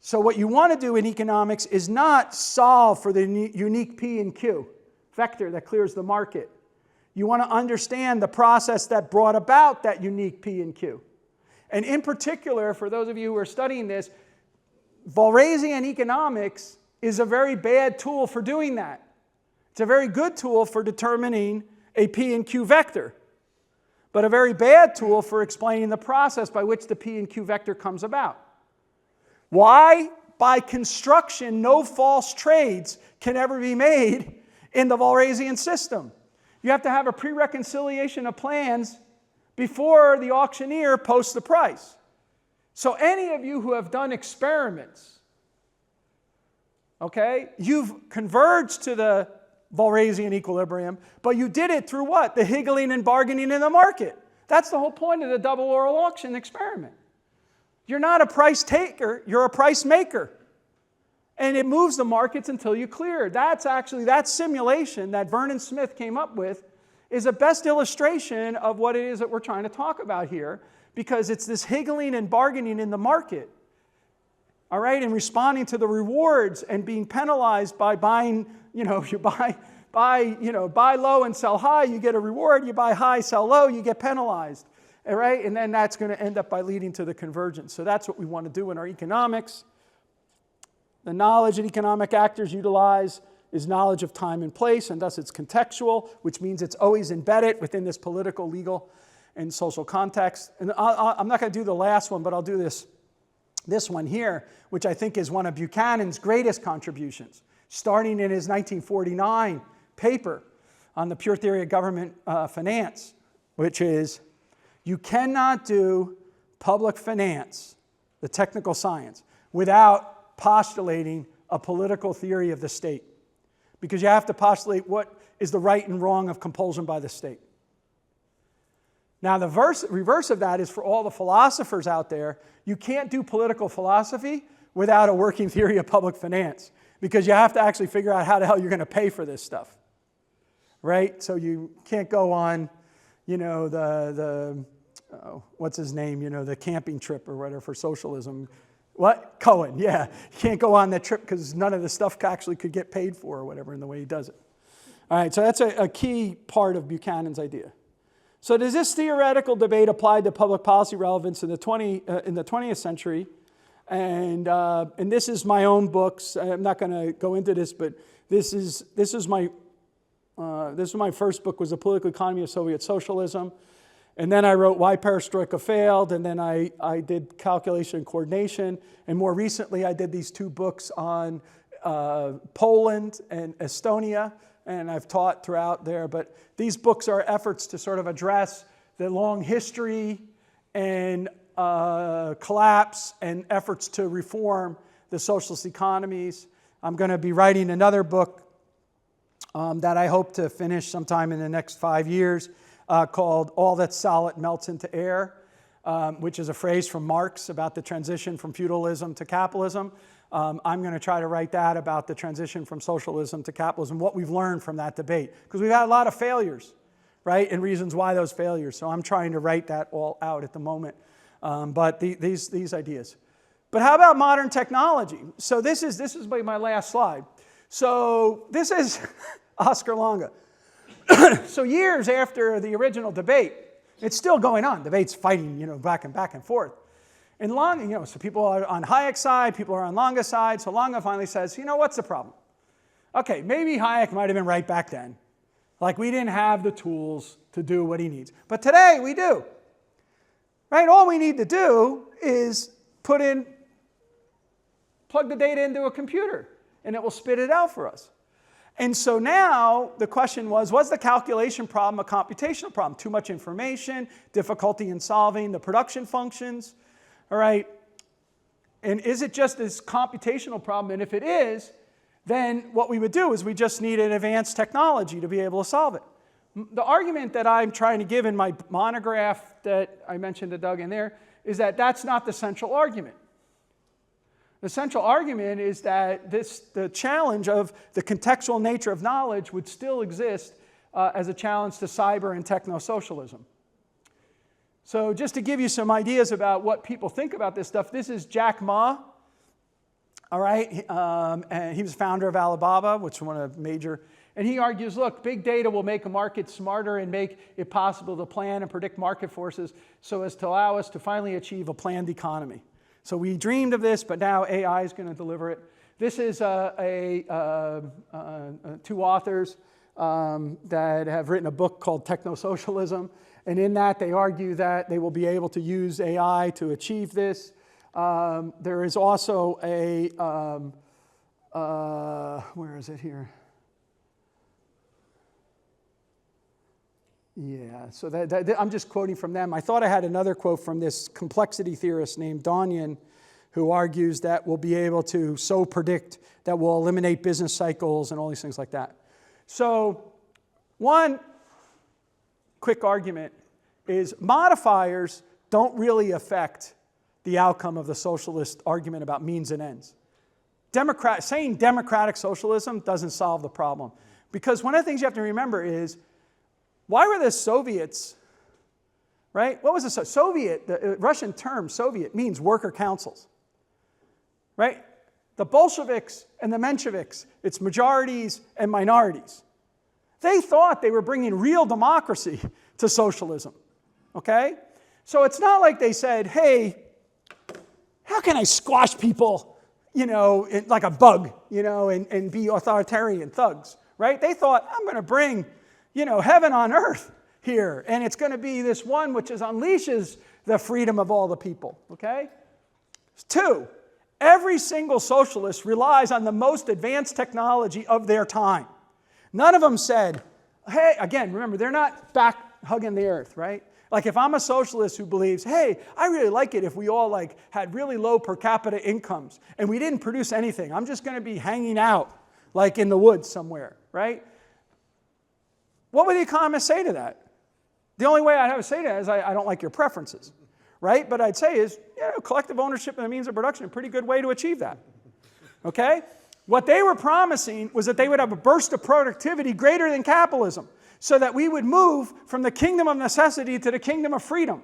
So what you want to do in economics is not solve for the unique P and Q vector that clears the market. You want to understand the process that brought about that unique P and Q. And in particular, for those of you who are studying this, Walrasian economics is a very bad tool for doing that. It's a very good tool for determining a P and Q vector, but a very bad tool for explaining the process by which the P and Q vector comes about. Why? By construction, no false trades can ever be made in the Walrasian system. You have to have a pre-reconciliation of plans before the auctioneer posts the price. So any of you who have done experiments, okay, you've converged to the Walrasian equilibrium, but you did it through what? The higgling and bargaining in the market. That's the whole point of the double oral auction experiment. You're not a price taker, you're a price maker. And it moves the markets until you clear. That's actually, that simulation that Vernon Smith came up with is a best illustration of what it is that we're trying to talk about here, because it's this higgling and bargaining in the market, all right, and responding to the rewards and being penalized by buying, you buy low and sell high, you get a reward. You buy high, sell low, you get penalized, all right? And then that's going to end up by leading to the convergence. So that's what we want to do in our economics. The knowledge that economic actors utilize is knowledge of time and place, and thus it's contextual, which means it's always embedded within this political, legal, and social context. And I'm not going to do the last one, but I'll do this. this one here, which I think is one of Buchanan's greatest contributions, starting in his 1949 paper on the pure theory of government finance, which is, you cannot do public finance, the technical science, without postulating a political theory of the state. Because you have to postulate what is the right and wrong of compulsion by the state. Now, the reverse of that is for all the philosophers out there, you can't do political philosophy without a working theory of public finance, because you have to actually figure out how the hell you're going to pay for this stuff, right? So you can't go on, you know, what's his name, you know, the camping trip or whatever for socialism. What? Cohen, yeah. You can't go on that trip because none of the stuff actually could get paid for or whatever in the way he does it. All right, so that's a key part of Buchanan's idea. So does this theoretical debate apply to public policy relevance in the 20th century? And this is my own books. I'm not going to go into this, but this is my first book, was The Political Economy of Soviet Socialism. And then I wrote Why Perestroika Failed, and then I did Calculation and Coordination. And more recently, I did these two books on Poland and Estonia, and I've taught throughout there. But these books are efforts to sort of address the long history and collapse and efforts to reform the socialist economies. I'm going to be writing another book that I hope to finish sometime in the next 5 years, called All That's Solid Melts into Air, which is a phrase from Marx about the transition from feudalism to capitalism. I'm going to try to write that about the transition from socialism to capitalism, what we've learned from that debate. Because we've had a lot of failures, right, and reasons why those failures. So I'm trying to write that all out at the moment. But these ideas. But how about modern technology? So this is my last slide. So this is Oscar Longa. So years after the original debate, it's still going on. Debate's fighting, you know, back and forth. And Longa, you know, so people are on Hayek's side, people are on Longa's side. So Longa finally says, you know, what's the problem? Okay, maybe Hayek might have been right back then. Like, we didn't have the tools to do what he needs. But today we do. Right? All we need to do is plug the data into a computer, and it will spit it out for us. And so now the question was the calculation problem a computational problem? Too much information, difficulty in solving the production functions, all right? And is it just this computational problem? And if it is, then what we would do is we just need an advanced technology to be able to solve it. The argument that I'm trying to give in my monograph that I mentioned to Doug in there is that that's not the central argument. The central argument is that the challenge of the contextual nature of knowledge would still exist as a challenge to cyber and techno-socialism. So just to give you some ideas about what people think about this stuff, this is Jack Ma, all right? And he was founder of Alibaba, which is one of the major. And he argues, look, big data will make a market smarter and make it possible to plan and predict market forces so as to allow us to finally achieve a planned economy. So we dreamed of this, but now AI is going to deliver it. This is two authors that have written a book called Techno-Socialism. And in that, they argue that they will be able to use AI to achieve this. There is also where is it here? Yeah, so I'm just quoting from them. I thought I had another quote from this complexity theorist named Donyan, who argues that we'll be able to so predict that we'll eliminate business cycles and all these things like that. So one quick argument is modifiers don't really affect the outcome of the socialist argument about means and ends. Saying democratic socialism doesn't solve the problem. Because one of the things you have to remember is, why were the Soviets, right? What was the Soviet? The Russian term Soviet means worker councils, right? The Bolsheviks and the Mensheviks, it's majorities and minorities. They thought they were bringing real democracy to socialism, okay? So it's not like they said, hey, how can I squash people, you know, like a bug, you know, and be authoritarian thugs, right? They thought, I'm going to bring, you know, heaven on earth here. And it's going to be this one which unleashes the freedom of all the people, okay? Two, every single socialist relies on the most advanced technology of their time. None of them said, hey, again, remember, they're not back hugging the earth, right? Like if I'm a socialist who believes, hey, I really like it if we all like had really low per capita incomes and we didn't produce anything. I'm just going to be hanging out like in the woods somewhere, right? What would the economists say to that? The only way I'd have to say that is I don't like your preferences, right? But I'd say is, collective ownership and the means of production, a pretty good way to achieve that, okay? What they were promising was that they would have a burst of productivity greater than capitalism, so that we would move from the kingdom of necessity to the kingdom of freedom.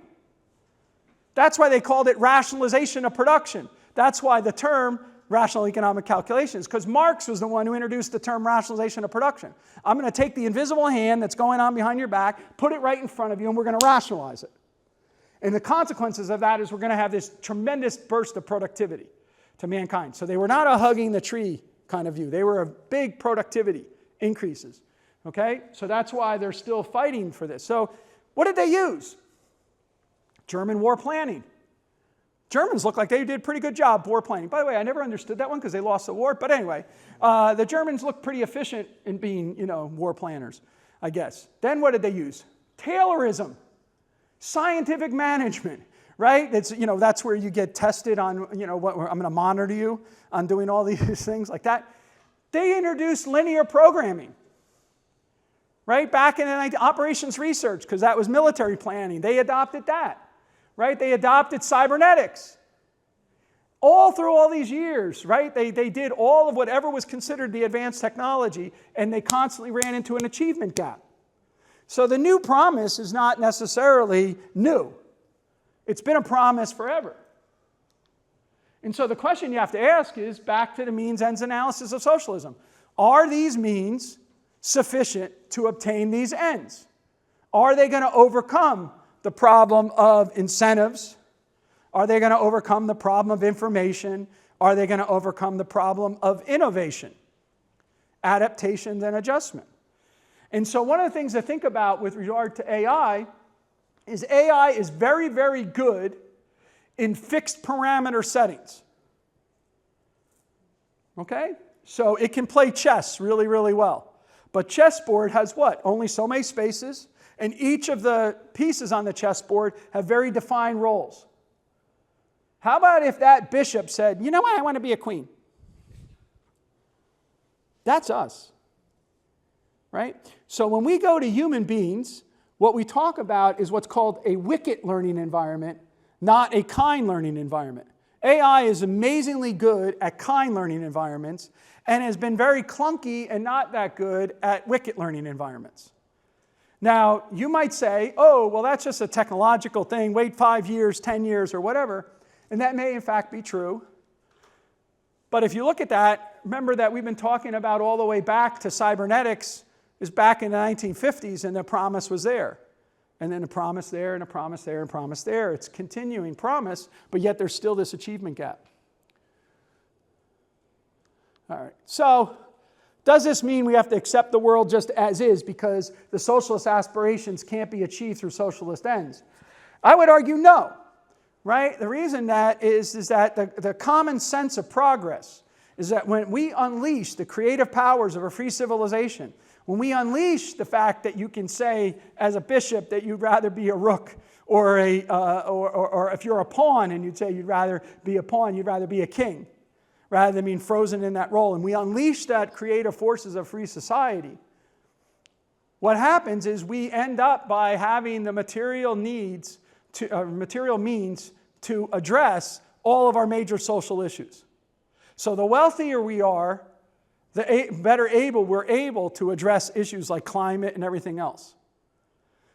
That's why they called it rationalization of production. That's why the term rational economic calculations, because Marx was the one who introduced the term rationalization of production. I'm going to take the invisible hand that's going on behind your back, put it right in front of you, and we're going to rationalize it. And the consequences of that is we're going to have this tremendous burst of productivity to mankind. So they were not a hugging the tree kind of view. They were a big productivity increases. Okay? So that's why they're still fighting for this. So what did they use? German war planning. Germans look like they did a pretty good job war planning. By the way, I never understood that one because they lost the war. But anyway, the Germans look pretty efficient in being, war planners, I guess. Then what did they use? Taylorism. Scientific management, right? That's where you get tested on, I'm going to monitor you on doing all these things like that. They introduced linear programming. Right? Back in the operations research, because that was military planning. They adopted that. Right? They adopted cybernetics. All through all these years, right? They did all of whatever was considered the advanced technology, and they constantly ran into an achievement gap. So the new promise is not necessarily new. It's been a promise forever. And so the question you have to ask is, back to the means-ends analysis of socialism. Are these means sufficient to obtain these ends? Are they going to overcome the problem of incentives? Are they going to overcome the problem of information? Are they going to overcome the problem of innovation, adaptation, and adjustment? And so one of the things to think about with regard to AI is very, very good in fixed parameter settings. Okay? So it can play chess really, really well. But chessboard has what? Only so many spaces, and each of the pieces on the chessboard have very defined roles. How about if that bishop said, you know what, I want to be a queen? That's us, right? So when we go to human beings, what we talk about is what's called a wicked learning environment, not a kind learning environment. AI is amazingly good at kind learning environments and has been very clunky and not that good at wicked learning environments. Now, you might say, oh, well, that's just a technological thing. Wait 5 years, 10 years, or whatever. And that may, in fact, be true. But if you look at that, remember that we've been talking about all the way back to cybernetics is back in the 1950s, and the promise was there. And then a promise there, and a promise there, and a promise there. It's continuing promise, but yet there's still this achievement gap. All right, so does this mean we have to accept the world just as is because the socialist aspirations can't be achieved through socialist ends? I would argue no, right? The reason that is that the common sense of progress is that when we unleash the creative powers of a free civilization, when we unleash the fact that you can say as a bishop that you'd rather be a rook or if you're a pawn and you'd say you'd rather be a pawn, you'd rather be a king, rather than being frozen in that role. And we unleash that creative forces of free society. What happens is we end up by having the material means to address all of our major social issues. So the wealthier we are, the better we're able to address issues like climate and everything else.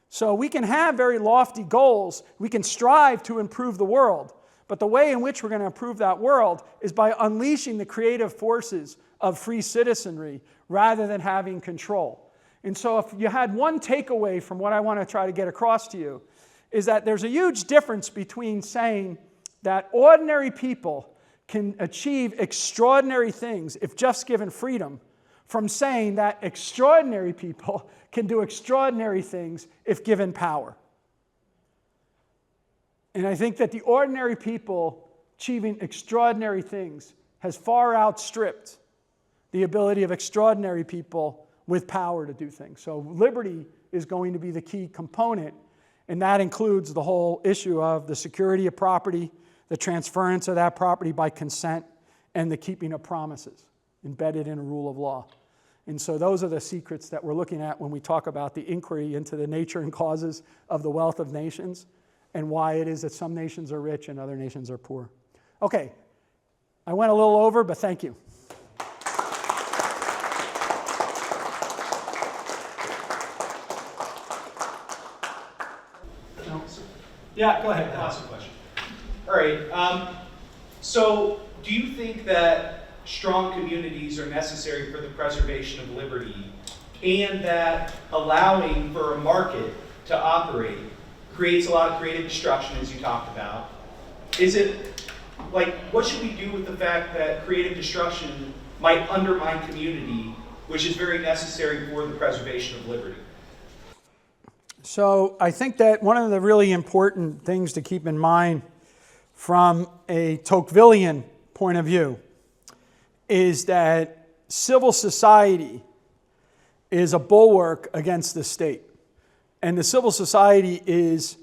So we can have very lofty goals. We can strive to improve the world. But the way in which we're going to improve that world is by unleashing the creative forces of free citizenry rather than having control. And so if you had one takeaway from what I want to try to get across to you, is that there's a huge difference between saying that ordinary people can achieve extraordinary things if just given freedom, from saying that extraordinary people can do extraordinary things if given power. And I think that the ordinary people achieving extraordinary things has far outstripped the ability of extraordinary people with power to do things. So liberty is going to be the key component, and that includes the whole issue of the security of property, the transference of that property by consent, and the keeping of promises embedded in a rule of law. And so those are the secrets that we're looking at when we talk about the inquiry into the nature and causes of the wealth of nations and why it is that some nations are rich and other nations are poor. Okay, I went a little over, but thank you. Yeah, go ahead. I'll ask a question. All right. So do you think that strong communities are necessary for the preservation of liberty, and that allowing for a market to operate creates a lot of creative destruction, as you talked about? Is it, like, what should we do with the fact that creative destruction might undermine community, which is very necessary for the preservation of liberty? So I think that one of the really important things to keep in mind from a Tocquevillian point of view is that civil society is a bulwark against the state. And the civil society is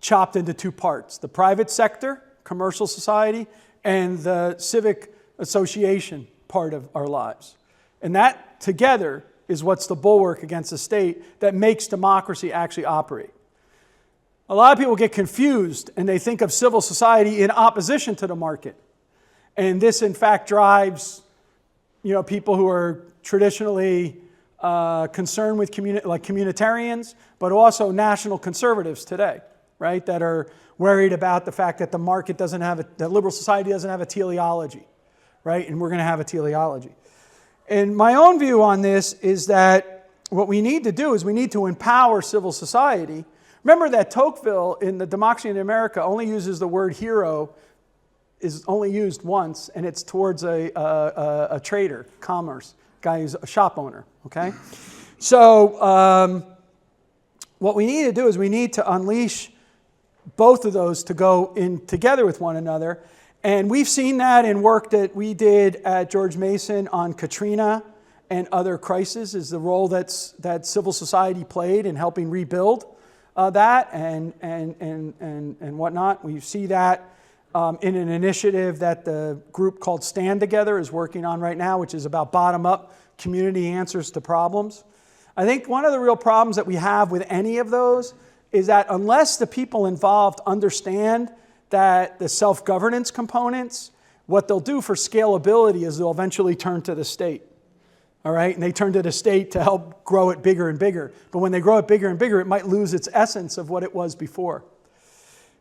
chopped into two parts: the private sector, commercial society, and the civic association part of our lives. And that together is what's the bulwark against the state that makes democracy actually operate. A lot of people get confused and they think of civil society in opposition to the market. And this, in fact, drives people who are traditionally concerned with like communitarians, but also national conservatives today, right? That are worried about the fact that the market doesn't have that liberal society doesn't have a teleology, right? And we're going to have a teleology. And my own view on this is that what we need to do is we need to empower civil society. Remember that Tocqueville in the Democracy in America only uses the word hero, is only used once, and it's towards a trader, commerce, guy who's a shop owner, okay? So what we need to do is we need to unleash both of those to go in together with one another. And we've seen that in work that we did at George Mason on Katrina and other crises, is the role that civil society played in helping rebuild that and whatnot. We see that in an initiative that the group called Stand Together is working on right now, which is about bottom-up community answers to problems. I think one of the real problems that we have with any of those is that unless the people involved understand that the self-governance components, what they'll do for scalability is they'll eventually turn to the state. All right? And they turn to the state to help grow it bigger and bigger. But when they grow it bigger and bigger, it might lose its essence of what it was before.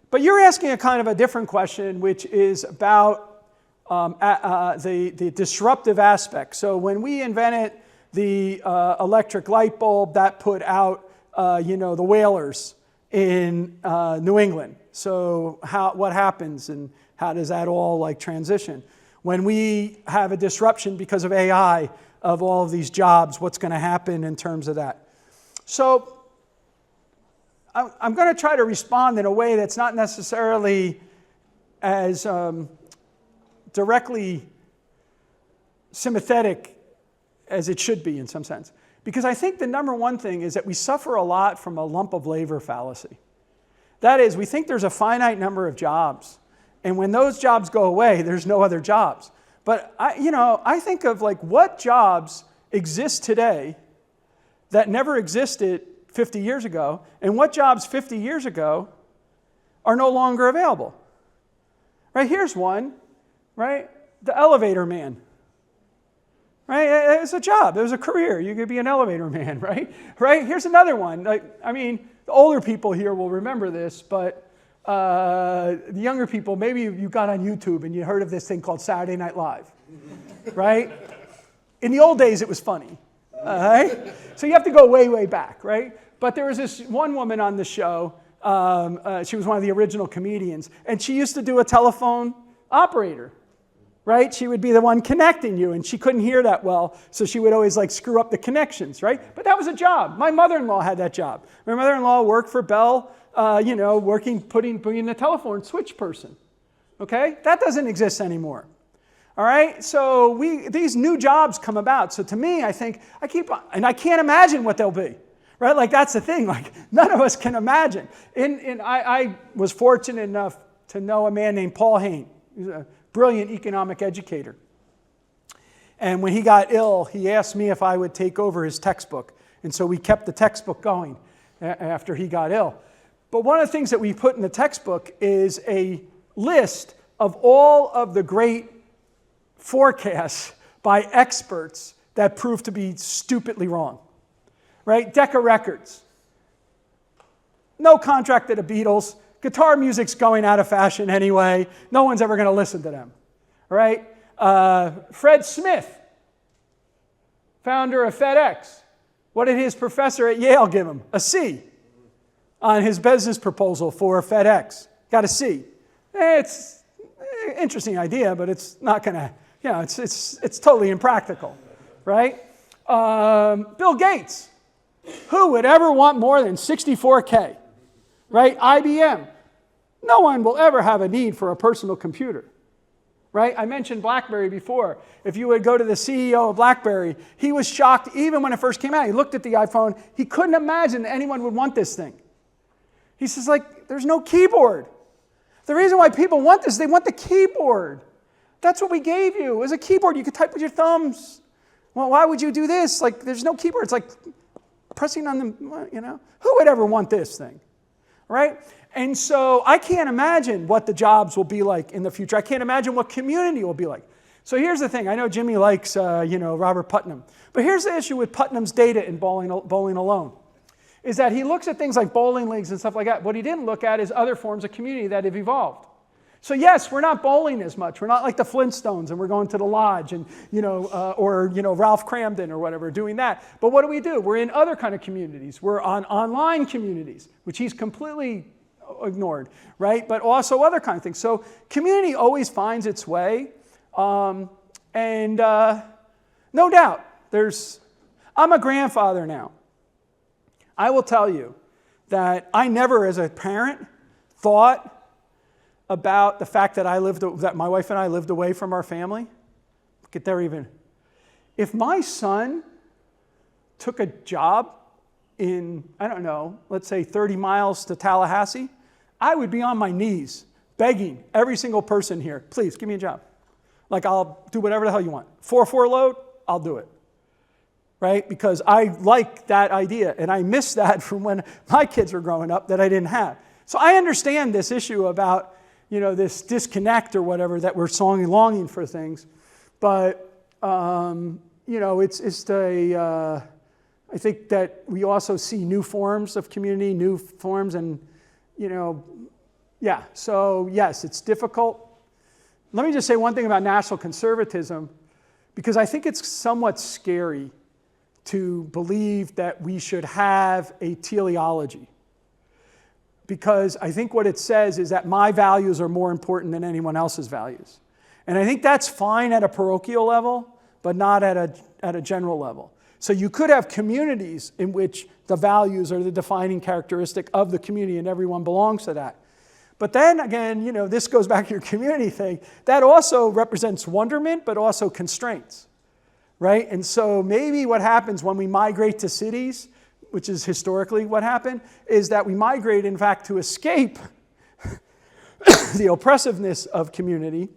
But you're asking a kind of a different question, which is about the disruptive aspect. So when we invented the electric light bulb, that put out the whalers in New England. So what happens and how does that all transition? When we have a disruption because of AI of all of these jobs, what's going to happen in terms of that? So I'm going to try to respond in a way that's not necessarily as directly sympathetic as it should be in some sense. Because I think the number one thing is that we suffer a lot from a lump of labor fallacy. That is, we think there's a finite number of jobs. And when those jobs go away, there's no other jobs. But I think of what jobs exist today that never existed 50 years ago, and what jobs 50 years ago are no longer available. Right, here's one, right? The elevator man. Right? It's a job. It was a career. You could be an elevator man, right? Right? Here's another one. The older people here will remember this, but the younger people, maybe you got on YouTube and you heard of this thing called Saturday Night Live, right? In the old days, it was funny, right? So you have to go way, way back, right? But there was this one woman on the show. She was one of the original comedians, and she used to do a telephone operator. Right? She would be the one connecting you, and she couldn't hear that well, so she would always screw up the connections, right? But that was a job. My mother-in-law had that job. My mother-in-law worked for Bell, putting the telephone switch person. Okay? That doesn't exist anymore. All right? So these new jobs come about. So to me, I think, and I can't imagine what they'll be. Right? Like, that's the thing. Like, none of us can imagine. I was fortunate enough to know a man named Paul Hayne. He's a brilliant economic educator. And when he got ill, he asked me if I would take over his textbook. And so we kept the textbook going after he got ill. But one of the things that we put in the textbook is a list of all of the great forecasts by experts that proved to be stupidly wrong. Right? Decca Records. No contract to the Beatles. Guitar music's going out of fashion anyway. No one's ever going to listen to them. Right? Fred Smith, founder of FedEx. What did his professor at Yale give him? A C on his business proposal for FedEx. Got a C. It's an interesting idea, but it's not going to, it's totally impractical. Right? Bill Gates. Who would ever want more than 64K? Right? IBM. No one will ever have a need for a personal computer. Right? I mentioned BlackBerry before. If you would go to the CEO of BlackBerry, he was shocked even when it first came out. He looked at the iPhone. He couldn't imagine that anyone would want this thing. He says, like, there's no keyboard. The reason why people want this, they want the keyboard. That's what we gave you. It was a keyboard. You could type with your thumbs. Well, why would you do this? Like, there's no keyboard. It's like pressing on them, Who would ever want this thing? Right? And so I can't imagine what the jobs will be like in the future. I can't imagine what community will be like. So here's the thing. I know Jimmy likes, Robert Putnam. But here's the issue with Putnam's data in bowling alone, is that he looks at things like bowling leagues and stuff like that. What he didn't look at is other forms of community that have evolved. So yes, we're not bowling as much. We're not like the Flintstones and we're going to the lodge and, or Ralph Cramden or whatever doing that. But what do? We're in other kind of communities. We're on online communities, which he's completely ignored, right? But also other kind of things. So community always finds its way. No doubt, I'm a grandfather now. I will tell you that I never, as a parent, thought about the fact that that my wife and I lived away from our family. Get there even. If my son took a job in, let's say 30 miles to Tallahassee, I would be on my knees begging every single person here, please give me a job. Like, I'll do whatever the hell you want. 4-4 load, I'll do it. Right? Because I like that idea, and I miss that from when my kids were growing up that I didn't have. So I understand this issue about, this disconnect or whatever, that we're longing for things. But, I think that we also see new forms of community, new forms, and, So, yes, it's difficult. Let me just say one thing about national conservatism, because I think it's somewhat scary to believe that we should have a teleology. Because I think what it says is that my values are more important than anyone else's values. And I think that's fine at a parochial level, but not at a general level. So you could have communities in which the values are the defining characteristic of the community and everyone belongs to that. But then again, this goes back to your community thing. That also represents wonderment, but also constraints, right? And so maybe what happens when we migrate to cities, which is historically what happened, is that we migrate, in fact, to escape the oppressiveness of community.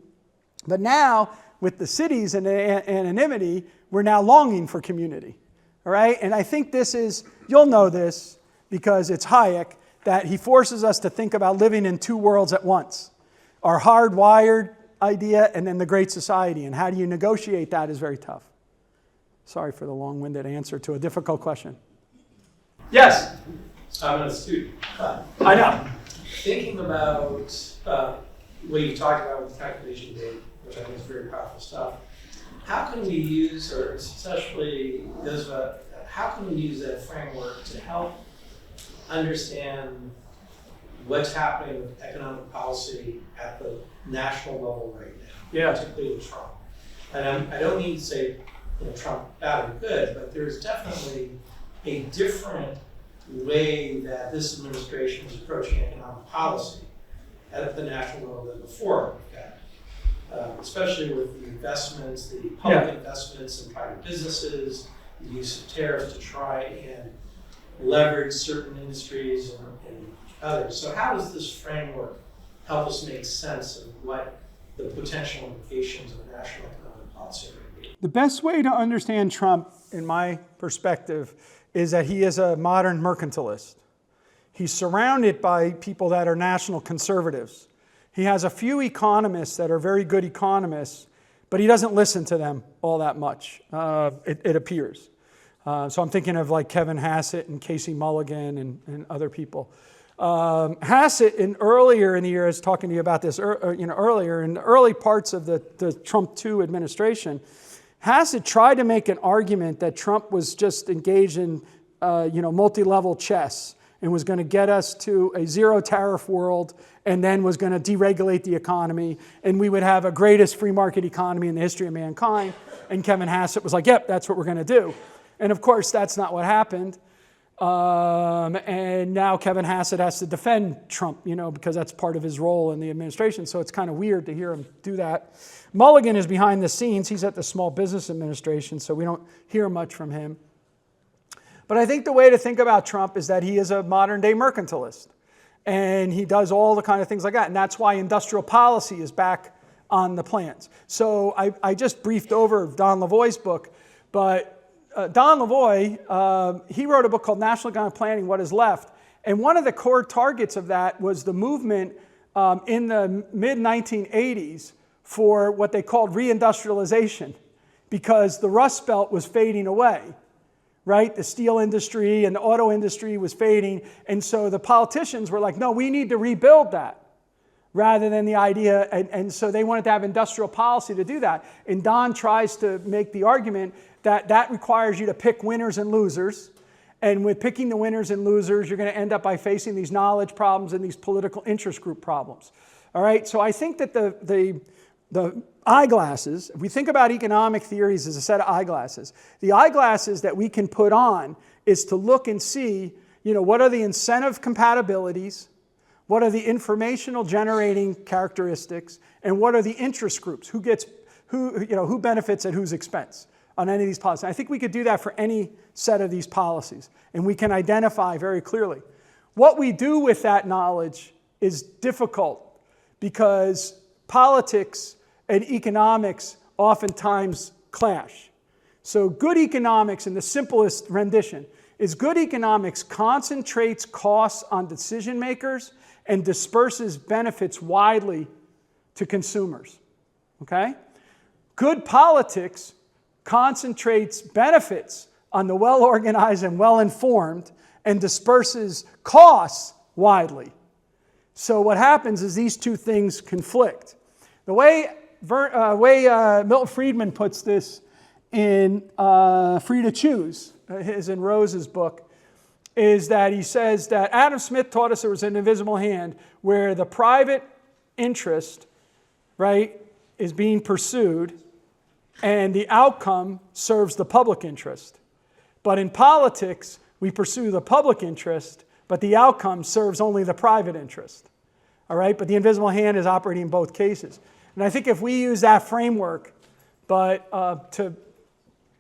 But now, with the cities and the anonymity, we're now longing for community, all right? And I think you'll know this because it's Hayek, that he forces us to think about living in two worlds at once. Our hardwired idea and then the Great Society. And how do you negotiate that is very tough. Sorry for the long-winded answer to a difficult question. Yes? I'm an student. I know. Thinking about what you talked about with calculation date, which I think is very powerful stuff, how can we use, or especially how can we use that framework to help understand what's happening with economic policy at the national level right now, particularly with Trump? And I don't mean to say Trump bad or good, but there's definitely a different way that this administration is approaching economic policy. at the national level than before. Especially with the investments, the public investments in private businesses, the use of tariffs to try and leverage certain industries and others. So how does this framework help us make sense of what the potential implications of a national economic policy would be? The best way to understand Trump, in my perspective, is that he is a modern mercantilist. He's surrounded by people that are national conservatives. He has a few economists that are very good economists, but he doesn't listen to them all that much, it appears. So I'm thinking of like Kevin Hassett and Casey Mulligan and other people. Hassett, earlier in the year, I was talking to you about this earlier, in the early parts of the Trump II administration, Hassett tried to make an argument that Trump was just engaged in multi-level chess and was going to get us to a zero tariff world and then was going to deregulate the economy and we would have a greatest free market economy in the history of mankind. And Kevin Hassett was like, yep, that's what we're going to do. And of course, that's not what happened. And now Kevin Hassett has to defend Trump, because that's part of his role in the administration. So it's kind of weird to hear him do that. Mulligan is behind the scenes. He's at the Small Business Administration, so we don't hear much from him. But I think the way to think about Trump is that he is a modern day mercantilist. And he does all the kind of things like that. And that's why industrial policy is back on the plans. So I just briefed over Don Lavoie's book, but Don Lavoie, he wrote a book called National Economic Planning, What Is Left. And one of the core targets of that was the movement in the mid-1980s for what they called reindustrialization, because the Rust Belt was fading away, right? The steel industry and the auto industry was fading. And so the politicians were like, no, we need to rebuild that, rather than the idea, and so they wanted to have industrial policy to do that. And Don tries to make the argument that that requires you to pick winners and losers. And with picking the winners and losers, you're going to end up by facing these knowledge problems and these political interest group problems. All right, so I think that the eyeglasses, if we think about economic theories as a set of eyeglasses, the eyeglasses that we can put on is to look and see, what are the incentive compatibilities, what are the informational generating characteristics, and what are the interest groups? Who benefits at whose expense on any of these policies? I think we could do that for any set of these policies, and we can identify very clearly. What we do with that knowledge is difficult because politics and economics oftentimes clash. So good economics, in the simplest rendition, is good economics concentrates costs on decision makers and disperses benefits widely to consumers, okay? Good politics concentrates benefits on the well-organized and well-informed and disperses costs widely. So what happens is these two things conflict. The way Milton Friedman puts this in Free to Choose, his and Rose's book, is that he says that Adam Smith taught us there was an invisible hand where the private interest, right, is being pursued and the outcome serves the public interest. But in politics, we pursue the public interest, but the outcome serves only the private interest. All right, but the invisible hand is operating in both cases. And I think if we use that framework, but to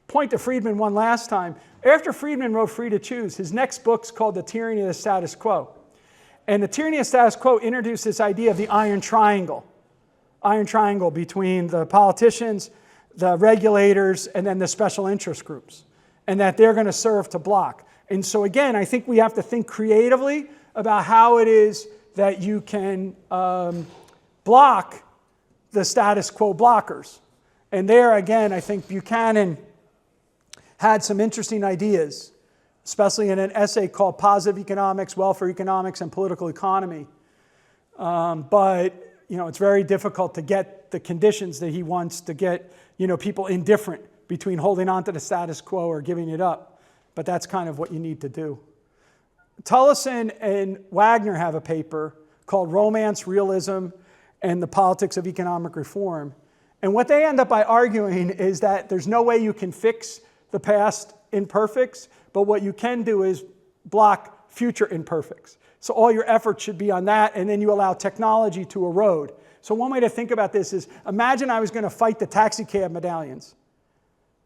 point to Friedman one last time, after Friedman wrote Free to Choose, his next book's called The Tyranny of the Status Quo. And The Tyranny of the Status Quo introduced this idea of the iron triangle between the politicians, the regulators, and then the special interest groups, and that they're going to serve to block. And so again, I think we have to think creatively about how it is that you can block the status quo blockers. And there again, I think Buchanan had some interesting ideas, especially in an essay called Positive Economics, Welfare Economics, and Political Economy. But it's very difficult to get the conditions that he wants to get people indifferent between holding on to the status quo or giving it up. But that's kind of what you need to do. Tullison and Wagner have a paper called Romance, Realism, and the Politics of Economic Reform. And what they end up by arguing is that there's no way you can fix the past imperfects, but what you can do is block future imperfects. So all your effort should be on that, and then you allow technology to erode. So one way to think about this is, imagine I was going to fight the taxi cab medallions,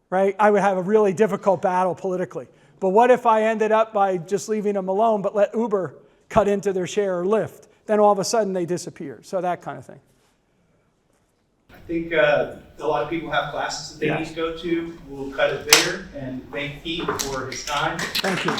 right? I would have a really difficult battle politically. But what if I ended up by just leaving them alone, but let Uber cut into their share or Lyft? Then all of a sudden they disappear. So that kind of thing. I think a lot of people have classes that they need to go to. We'll cut it there, and thank Pete for his time. Thank you.